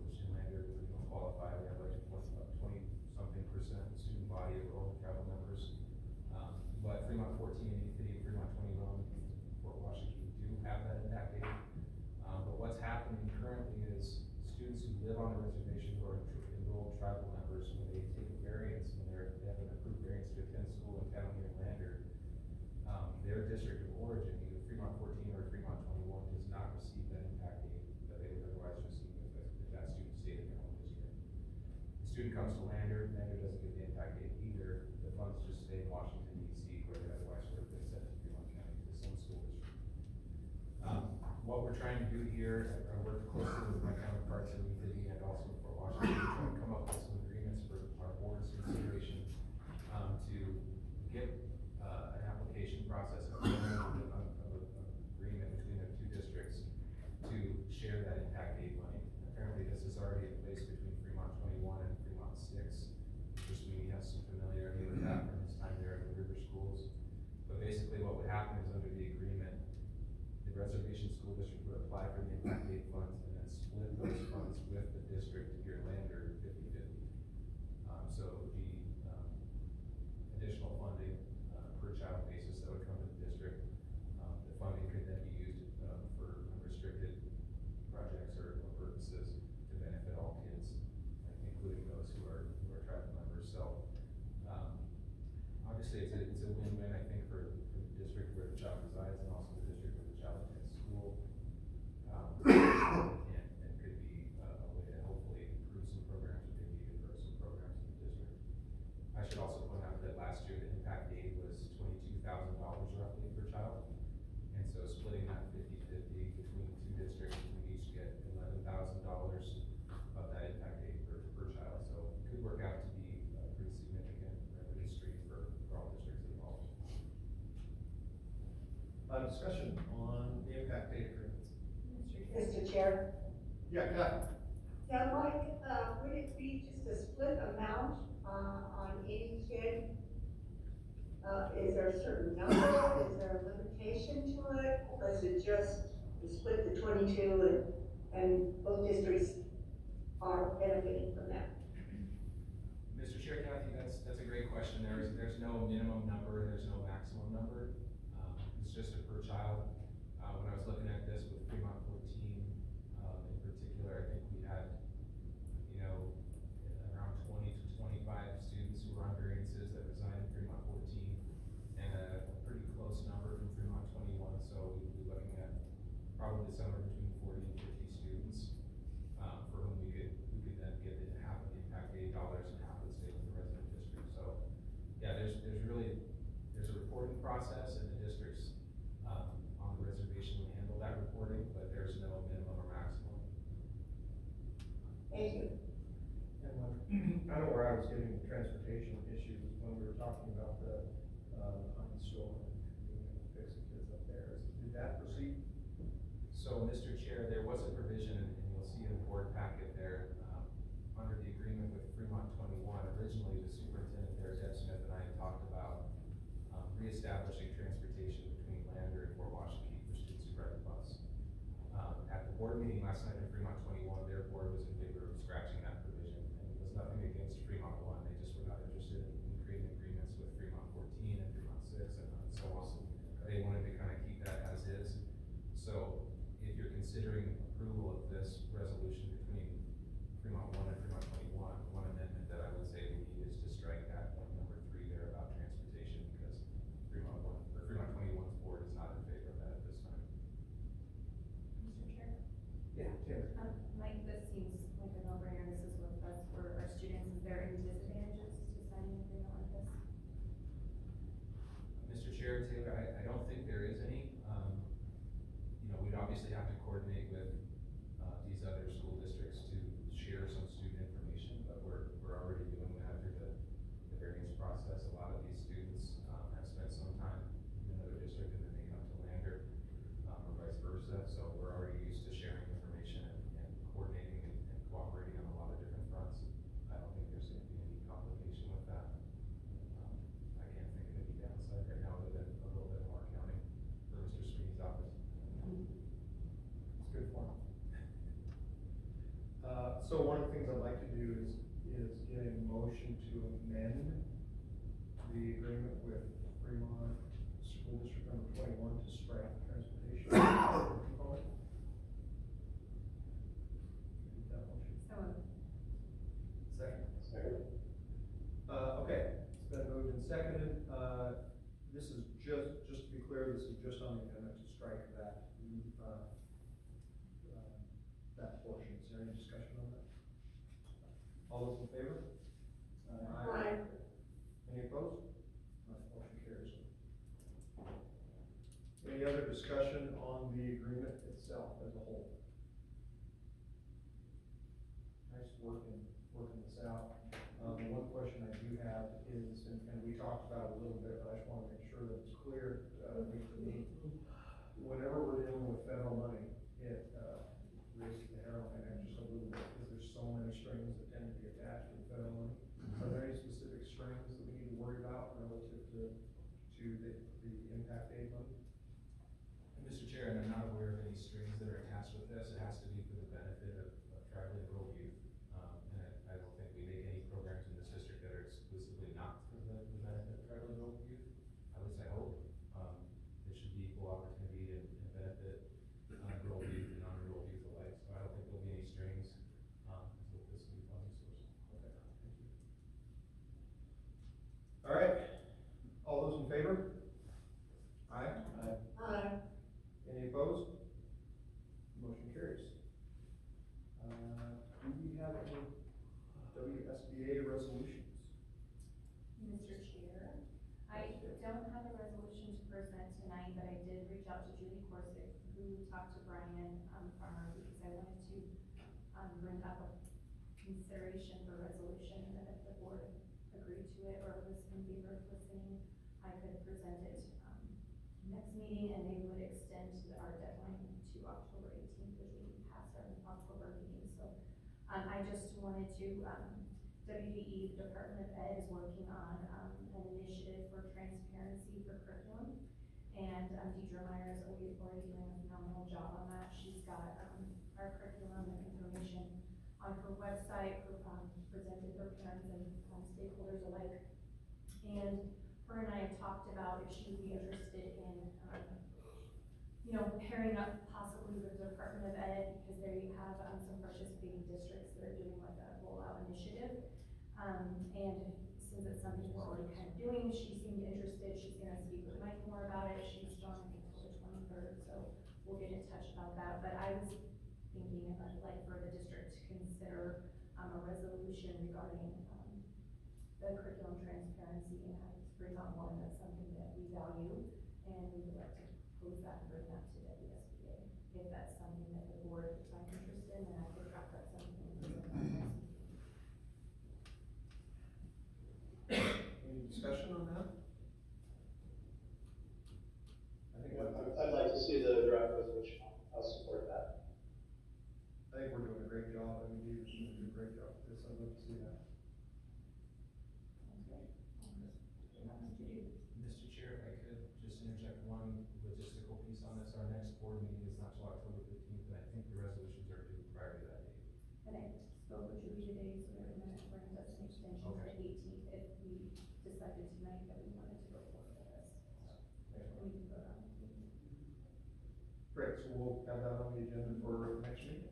which in Lander, we don't qualify, we have like 20-something% student body of rural tribal members. But Fremont 14, and Fremont 21, Fort Washington do have that impact aid. But what's happening currently is students who live on a reservation who are enrolled tribal members, when they take a variance, when they have an approved variance to attend school in town here in Lander, their district of origin, either Fremont 14 or Fremont 21, does not receive that impact aid that they would otherwise receive if that student stayed in their home district. The student comes to Lander doesn't get the impact aid either, the funds just stay in Washington DC, where they otherwise would have been sent to Fremont County, to some school district. What we're trying to do here, I work closely with my counterparts in Lee and also for Washington, to come up with some agreements for our board's consideration, to get, an application process, of agreement between the 2 districts to share that impact aid money. Apparently, this is already in place between Fremont 21 and Discussion on the impact data agreements. Mr. Chair. Yeah, yeah. Yeah, Mike, would it be just a split amount, on any kid? Is there a certain number, is there a limitation to it, or is it just you split the 22 and both districts are benefiting from that? Mr. Chair, Kathy, that's a great question. There's no minimum number, there's no maximum number. It's just a per child. When I was looking at this with Fremont 14, in particular, I think we had, around 20 to 25 students who were on variances that reside in Fremont 14, and a pretty close number from Fremont 21, so we'd be looking at probably somewhere between 40 and 50 students, for whom we could then get half of the impact aid dollars and half would stay with the resident district. So, yeah, there's a reporting process, and the districts, on the reservation will handle that reporting, but there's no minimum or maximum. Thank you. And when, I know where I was getting the transportation issue was when we were talking about the, Heinz store and being able to fix the kids up there. Did that proceed? So, Mr. Chair, there was a provision, and you'll see in the board packet there, under the agreement with Fremont 21, originally the superintendent there, Deb Smith, and I had talked about reestablishing transportation between Lander and Fort Washakie for students who ride the bus. At the board meeting last night in Fremont 21, their board was in favor of scratching that provision, and it was nothing against Fremont 1, they just were not interested in creating agreements with Fremont 14 and Fremont 6 and so on. They wanted to kind of keep that as is. So, if you're considering approval of this resolution between Fremont 1 and Fremont 21, one amendment that I would say we need is to strike that number 3 there about transportation, because Fremont 21's board is not in favor of that at this time. Mr. Chair? Yeah, Tim. Mike, this seems like a no-brainer, this is what's best for our students, is there any disadvantages to signing an agreement like this? Mr. Chair, Taylor, I don't think there is any. We'd obviously have to coordinate with these other school districts to share some student information, but we're already doing that through the variance process. A lot of these students have spent some time in another district and then they come to Lander, or vice versa. So we're already used to sharing information and coordinating and cooperating on a lot of different fronts. I don't think there's going to be any complication with that. I can't think of any downside right now other than a little bit more accounting for Mr. Sweeney's office. It's good form. So one of the things I'd like to do is get a motion to amend the agreement with Fremont School District number 21 to strike the transportation component. Read that motion. So, Second. Second. Okay, it's been moved and seconded. This is just to be clear, this is just on the amendment to strike that, that portion. Is there any discussion on that? All those in favor? Aye. Any opposed? Motion carries. Any other discussion on the agreement itself as a whole? Nice working this out. The one question I do have is, and we talked about it a little bit, but I just wanna make sure that it's clear, at least to me. Whenever we're dealing with federal money, it, raises the hair on my neck just a little bit, because there's so many strings that tend to be attached to the federal money. Are there any specific strings that we need to worry about relative to the impact aid money? And Mr. Chair, and I'm not aware of any strings that are attached with this. It has to be for the benefit of tribally enrolled youth. And I don't think we make any programs in this district that are exclusively not for the benefit of tribally enrolled youth. At least I hope. There should be equal opportunity and benefit enrolled youth and non-enrolled youth alike. So I don't think there'll be any strings with this new funding source. Okay, thank you. All right, all those in favor? Aye. Aye. Any opposed? Motion carries. Do we have any WSBA resolutions? Mr. Chair, I don't have a resolution to present tonight, but I did reach out to Julie Corsick, who talked to Brian, Farmer, because I wanted to, bring up a consideration for resolution, and that if the board agreed to it or was in favor of listening, I could present it, next meeting, and maybe I just wanted to, WDE, the Department of Ed, is working on, an initiative for transparency for curriculum. And, Deidre Meyer is already doing a phenomenal job on that. She's got, our curriculum and information on her website, presented her parents and stakeholders alike. And her and I have talked about if she would be interested in, pairing up possibly with the Department of Ed, because they have, some participating districts that are doing like a rollout initiative. And since it's something we're already kind of doing, she seemed interested. She's gonna speak with Mike more about it. She's gone until the 23rd, so we'll get in touch about that. But I was thinking about, like, for the district to consider, a resolution regarding, the curriculum transparency, and how to bring on one that's something that we value, and we would like to propose that and bring that to WSBA. If that's something that the board would find interested in, then I could draft up something and present that next meeting. Any discussion on that? I think, I'd like to see the draft resolution. I'll support that. I think we're doing a great job, and Deidre's doing a great job with this. I'd love to see that. Mr. Chair, if I could just interject one logistical piece on this. Our next board meeting is not till October 15th, and I think the resolutions are due prior to that date. And I spoke with Julie today, so they're gonna grant us an extension to the 18th if we decided tonight that we wanted to go forward with this. And we can vote on it. Great, so we'll have that on the agenda for next meeting.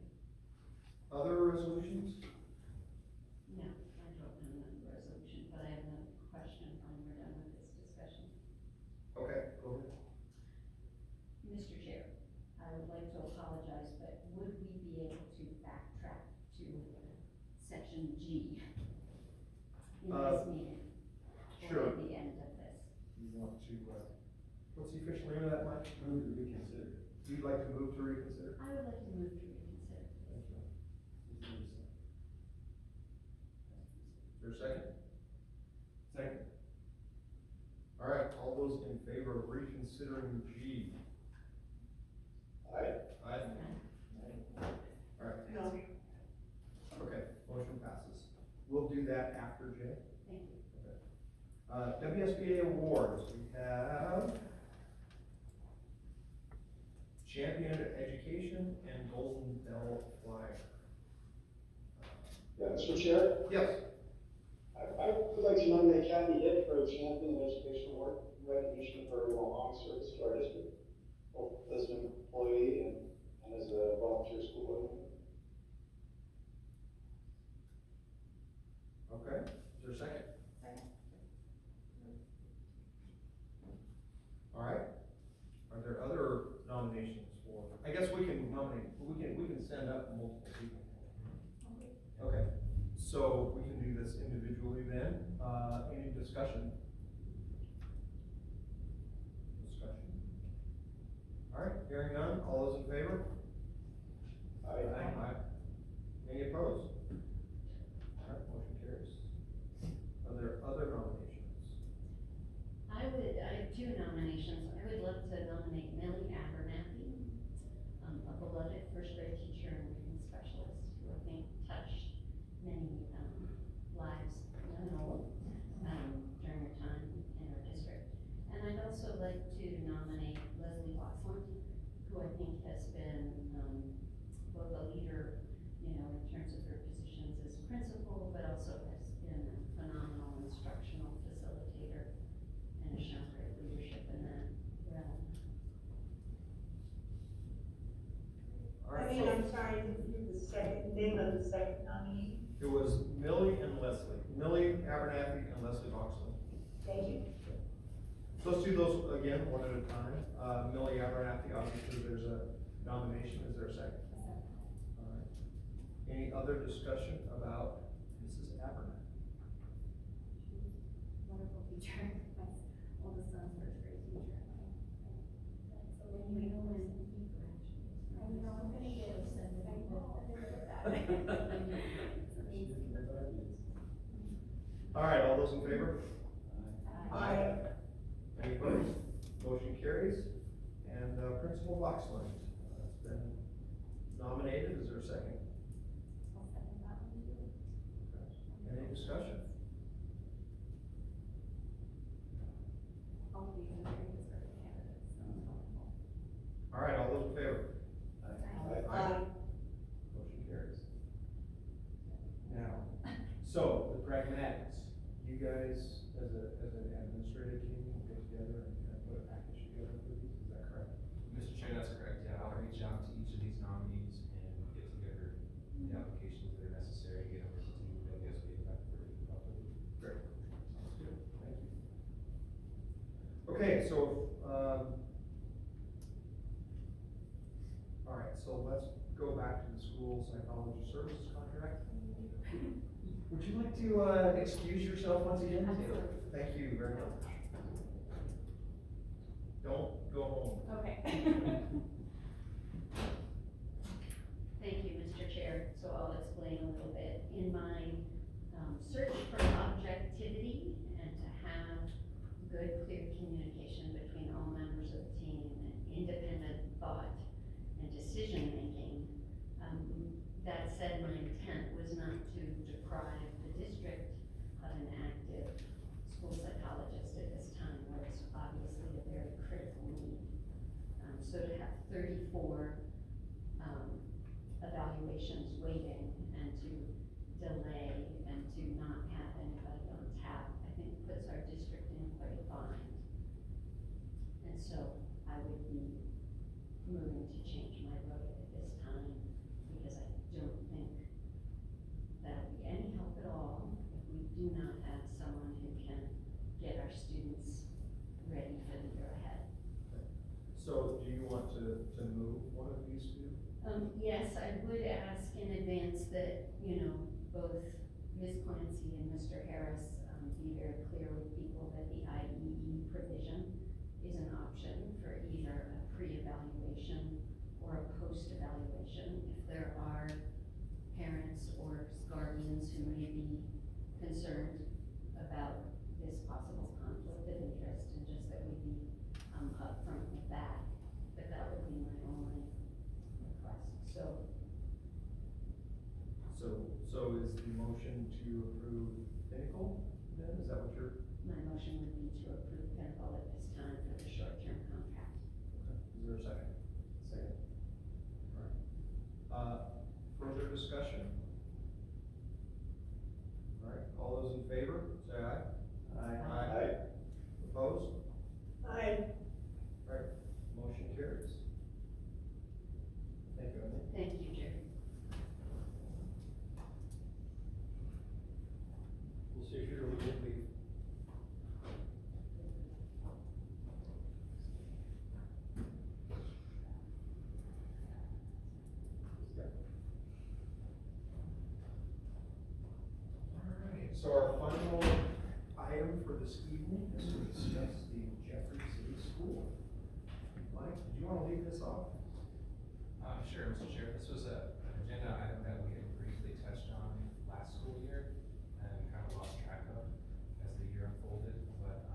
Other resolutions? No, I don't have a resolution, but I have a question when we're done with this discussion. Okay, go ahead. Mr. Chair, I would like to apologize, but would we be able to backtrack to section G in this meeting? Sure. Or at the end of this? You want to, what's the official name of that, Mike? Move to reconsider. You'd like to move to reconsider? I would like to move to reconsider. Thank you. Is there a second? Second. All right, all those in favor of reconsidering G? Aye. Aye. All right. No. Okay, motion passes. We'll do that after J. Thank you. WSBA awards, we have Champion Education and Golden Bell Flyer. Yeah, Mr. Chair, Yes. I would like to nominate Kathy Hitt for the Champion of Education Award, in recognition of her long service to our district, both as an employee and as a volunteer school board member. Okay, is there a second? Second. All right. Are there other nominations for, I guess we can nominate, we can send up multiple people. Okay, so we can do this individually then. Any discussion? Discussion. All right, hearing none, all those in favor? Aye. Any opposed? All right, motion carries. Are there other nominations? I have two nominations. I would love to nominate Millie Abernathy, a beloved first grade teacher and reading specialist who I think touched many, lives, young and old, during her time in our district. And I'd also like to nominate Leslie Watson, who I think has been, both a leader, in terms of her positions as principal, but also has been a phenomenal instructional facilitator and has shown great leadership in that realm. All I right, mean, so I'm sorry, the second, name of the second nominee. it was Millie and Leslie. Millie Abernathy and Leslie Boxley. Thank you. So let's do those again, one at a time. Millie Abernathy, obviously there's a nomination. Is there a second? All right. Any other discussion about Mrs. Abernathy? Wonderful teacher. My oldest son's first grade teacher. So when you know when he graduates. I know, I'm gonna get upset. All right, all those in favor? Aye. Any opposed? Motion carries. And Principal Boxland has been nominated. Is there a second? I'll second that. discussion? All of these are very deserving candidates, so. All right, all those in favor? Aye. Motion carries. Now, so the pragmatics, you guys, as an administrative team, will get together and kind of put a package together for these, is that correct? Mr. Chair, that's correct, yeah, I'll reach out to each of these nominees and get together the applications that are necessary, get them to you, I guess we have for you probably. Great. Sounds good, thank you. Okay, so, all right, so let's go back to the school psychology services contract. Would you like to, excuse yourself once again, Taylor? Thank you very much. Don't go home. Okay. Thank you, Mr. Chair. So I'll explain a little bit. In my search for objectivity and to have good, clear communication between all members of the team and independent thought and decision-making, that said, my intent was not to deprive the district of an active school psychologist at this time, where it's obviously a very critical need. So to have 34 evaluations waiting and to delay and to not have anybody on tap, I think puts our district in quite a bind. And so I would be moving to change my vote at this time, because I don't think that'll be any help at all if we do not have someone who can get our students ready for the year ahead. So do you want to move one of these two? Yes, I would ask in advance that, both Ms. Clancy and Mr. Harris, be very clear with people that the IEE provision is an option for either a pre-evaluation or a post-evaluation. If there are parents or guardians who may be concerned about this possible conflict of interest, and just that we be upfront with that, but that would be my only request. So is the motion to approve Pinnacle then? Is that what you're? My motion would be to approve Pinnacle at this time for the short-term contract. Is there a second? Second. All right. Further discussion? All right, all those in favor, say aye. Aye. Opposed? Aye. All right, motion carries. Thank you, Emily. Thank you, Jerry. We'll see if you're able to get the. Alright, so our final item for this evening is to discuss the Jeffrey City School. Mike, did you wanna lead this off? Sure, Mr. Chair, this was an agenda item that we had briefly touched on last school year and kind of lost track of as the year unfolded, but,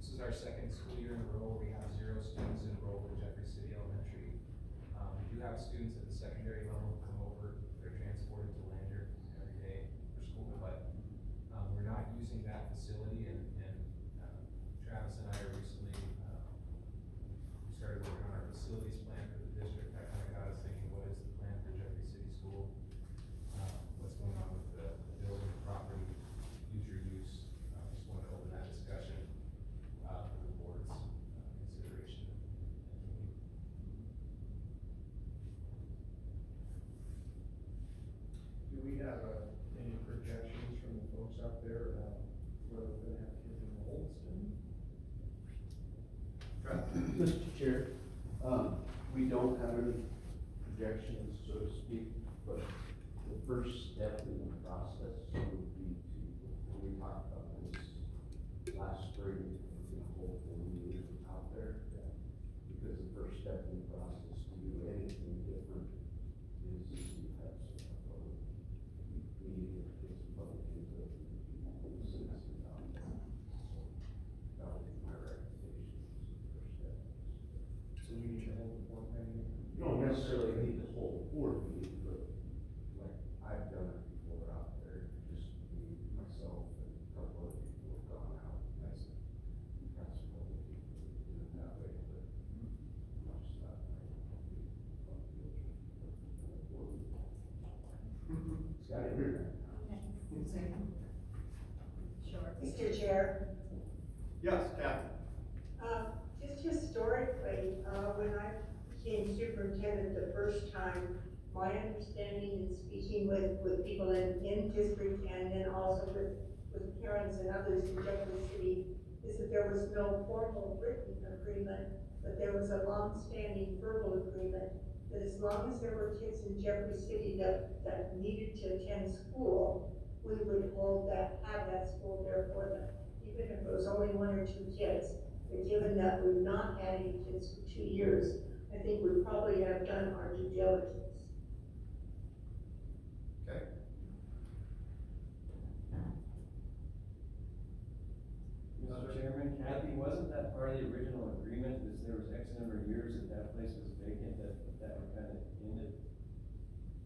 this is our second school year in a row, we have 0 students enrolled in Jeffrey City Elementary. We do have students at the secondary level who come over, they're transported to Lander every day for school, but, we're not using that facility, and Travis and I are recently, we started working on our facilities plan for the district. That kind of got us thinking, what is the plan for Jeffrey City School? What's going on with the building, property, future use? Just wanted to open that discussion, for the board's, consideration. Do we have, any projections from the folks out there about whether we're gonna have kids enrolled soon? Mr. Chair, we don't have any projections, so to speak, but the first step in the process would be to, when we talked about this last spring, the whole thing out there. Because the first step in the process to do anything different is to have some public meeting, get some public input, from the citizens out there. That would be my recommendation, is the first step. So we need to hold the board meeting? You don't necessarily need the whole board meeting, but like I've done it before out there, just we got internet. Sure. Mr. Chair, Yes, Kathy? just historically, when I became superintendent the first time, my understanding in speaking with people in district and then also with parents and others in Jefferson City is that there was no formal written agreement, but there was a long-standing verbal agreement that as long as there were kids in Jefferson City that needed to attend school, we would have that school there for them, even if it was only 1 or 2 kids. But given that we've not had any kids for 2 years, I think we probably have done our due diligence. Okay. Mr. Chairman, Kathy, wasn't that part of the original agreement, that there was X number of years that that place was vacant, that were kind of ended?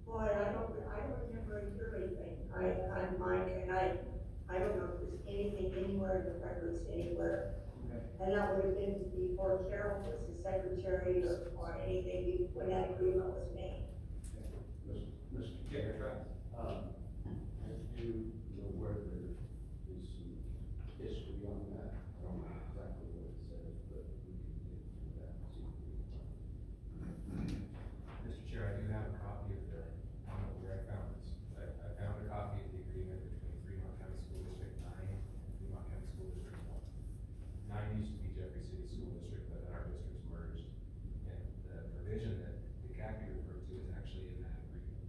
Boy, I don't remember a yearly thing. I'm Mike, and I don't know if there's anything anywhere in the records anywhere. Okay. And that would have been before Carol was the secretary or anything when that agreement was made. Mr. Yeah, Chair, Travis. I do know where there is some history on that. I don't know exactly what it says, but we can get through that and see if we can. Mr. Chair, I do have a copy of the, I don't know where I found this. I found a copy of the agreement between Fremont County School District 9 and Fremont County School District 1. 9 used to be Jeffrey City School District, but then our districts merged. And the provision that the CAPI referred to is actually in that agreement.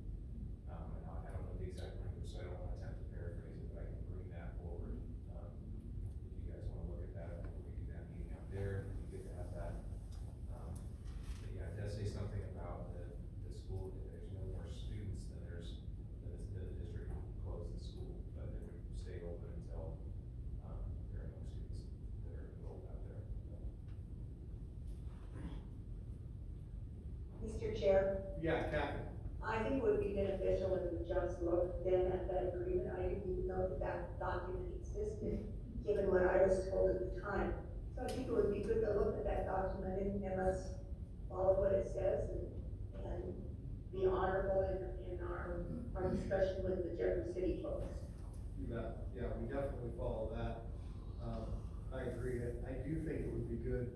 And I don't know the exact language, so I don't want to attempt to paraphrase it, but I can bring that forward. If you guys want to look at that, we can do that meeting out there, you get to have that. But yeah, it does say something about the school, if there's no more students, then the district will close the school, but it would stay open until, there are no students that are enrolled out there. Mr. Chair, Yeah, Kathy? I think it would be beneficial if we just looked then at that agreement. I didn't even know that document existed, given what I was told at the time. So I think it would be good to look at that document and let's follow what it says and be honorable in our discussion with the Jefferson City folks. You bet. Yeah, we definitely follow that. I agree. I do think it would be good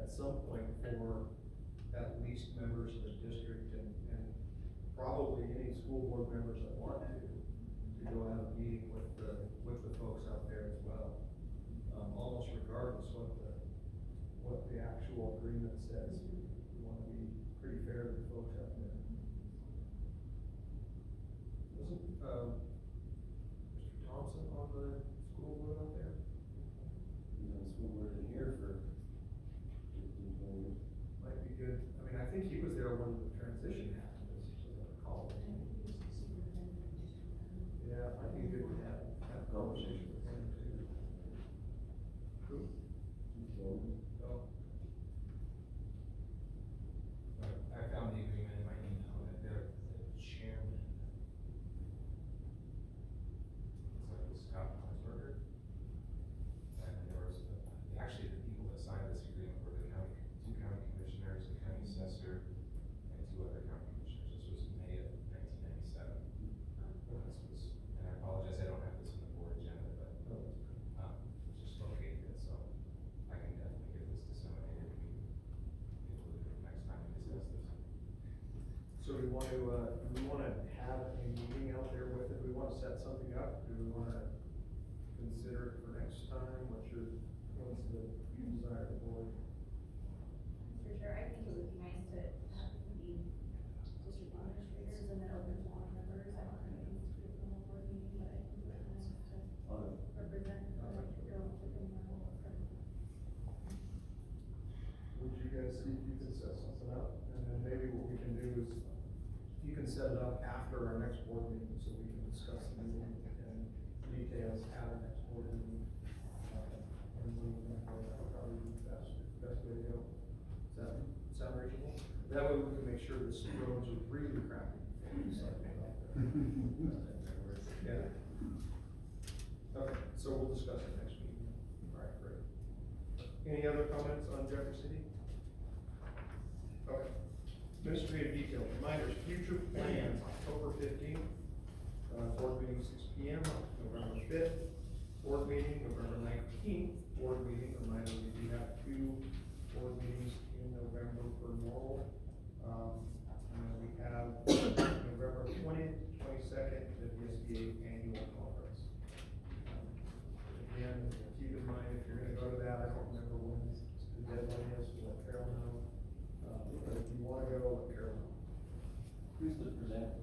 at some point for at least members of the district and probably any school board members that want to go have a meeting with the folks out there as well. Almost regardless what the actual agreement says. We want to be pretty fair to the folks out there. Wasn't, Mr. Thompson on the school board out there? He's on the school board in here for 15, 20 years. Might be good. I mean, I think he was there when the transition happened, as I recall. Yeah, might be good to have a conversation with him too. Cool. So, I found the agreement in my email, that the chairman, so it was Scott Monsberger. And then there was, actually the people that signed this agreement were the two county commissioners, the county assessor, and 2 other county commissioners. This was May of 1997. And I apologize, I don't have this in the board agenda, but, just located it, so I can definitely get this disseminated, we can include it next time we discuss this. so we want to, do we want to have a meeting out there with it? Do we want to set something up? Do we want to consider it for next time? What's the desire of the board? For sure, I think it would be nice to have the district administrators and then open to all members. I don't think it needs to be a formal board meeting, but I think it would be nice to represent, Would you guys see if you could set something up? And then maybe what we can do is, you can set it up after our next board meeting, so we can discuss the meeting and details at our next board meeting. And then we can go, that would probably be the best way to go. Does that sound reasonable? That way we can make sure the roads are really crappy. Yeah. Okay, so we'll discuss it next meeting. All right, great. Any other comments on Jefferson City? Okay. Administrative details, reminders, future plans, October 15th. board meeting 6 p.m. November 5th, board meeting November 19th, board meeting, reminder, we do have 2 board meetings in November for normal. And then we have November 20th, 22nd, the VSBA annual conference. Again, keep in mind, if you're gonna go to that, I don't remember when the deadline is, so let Carol know. But if you wanna go, let Carol know. Who's the presenter?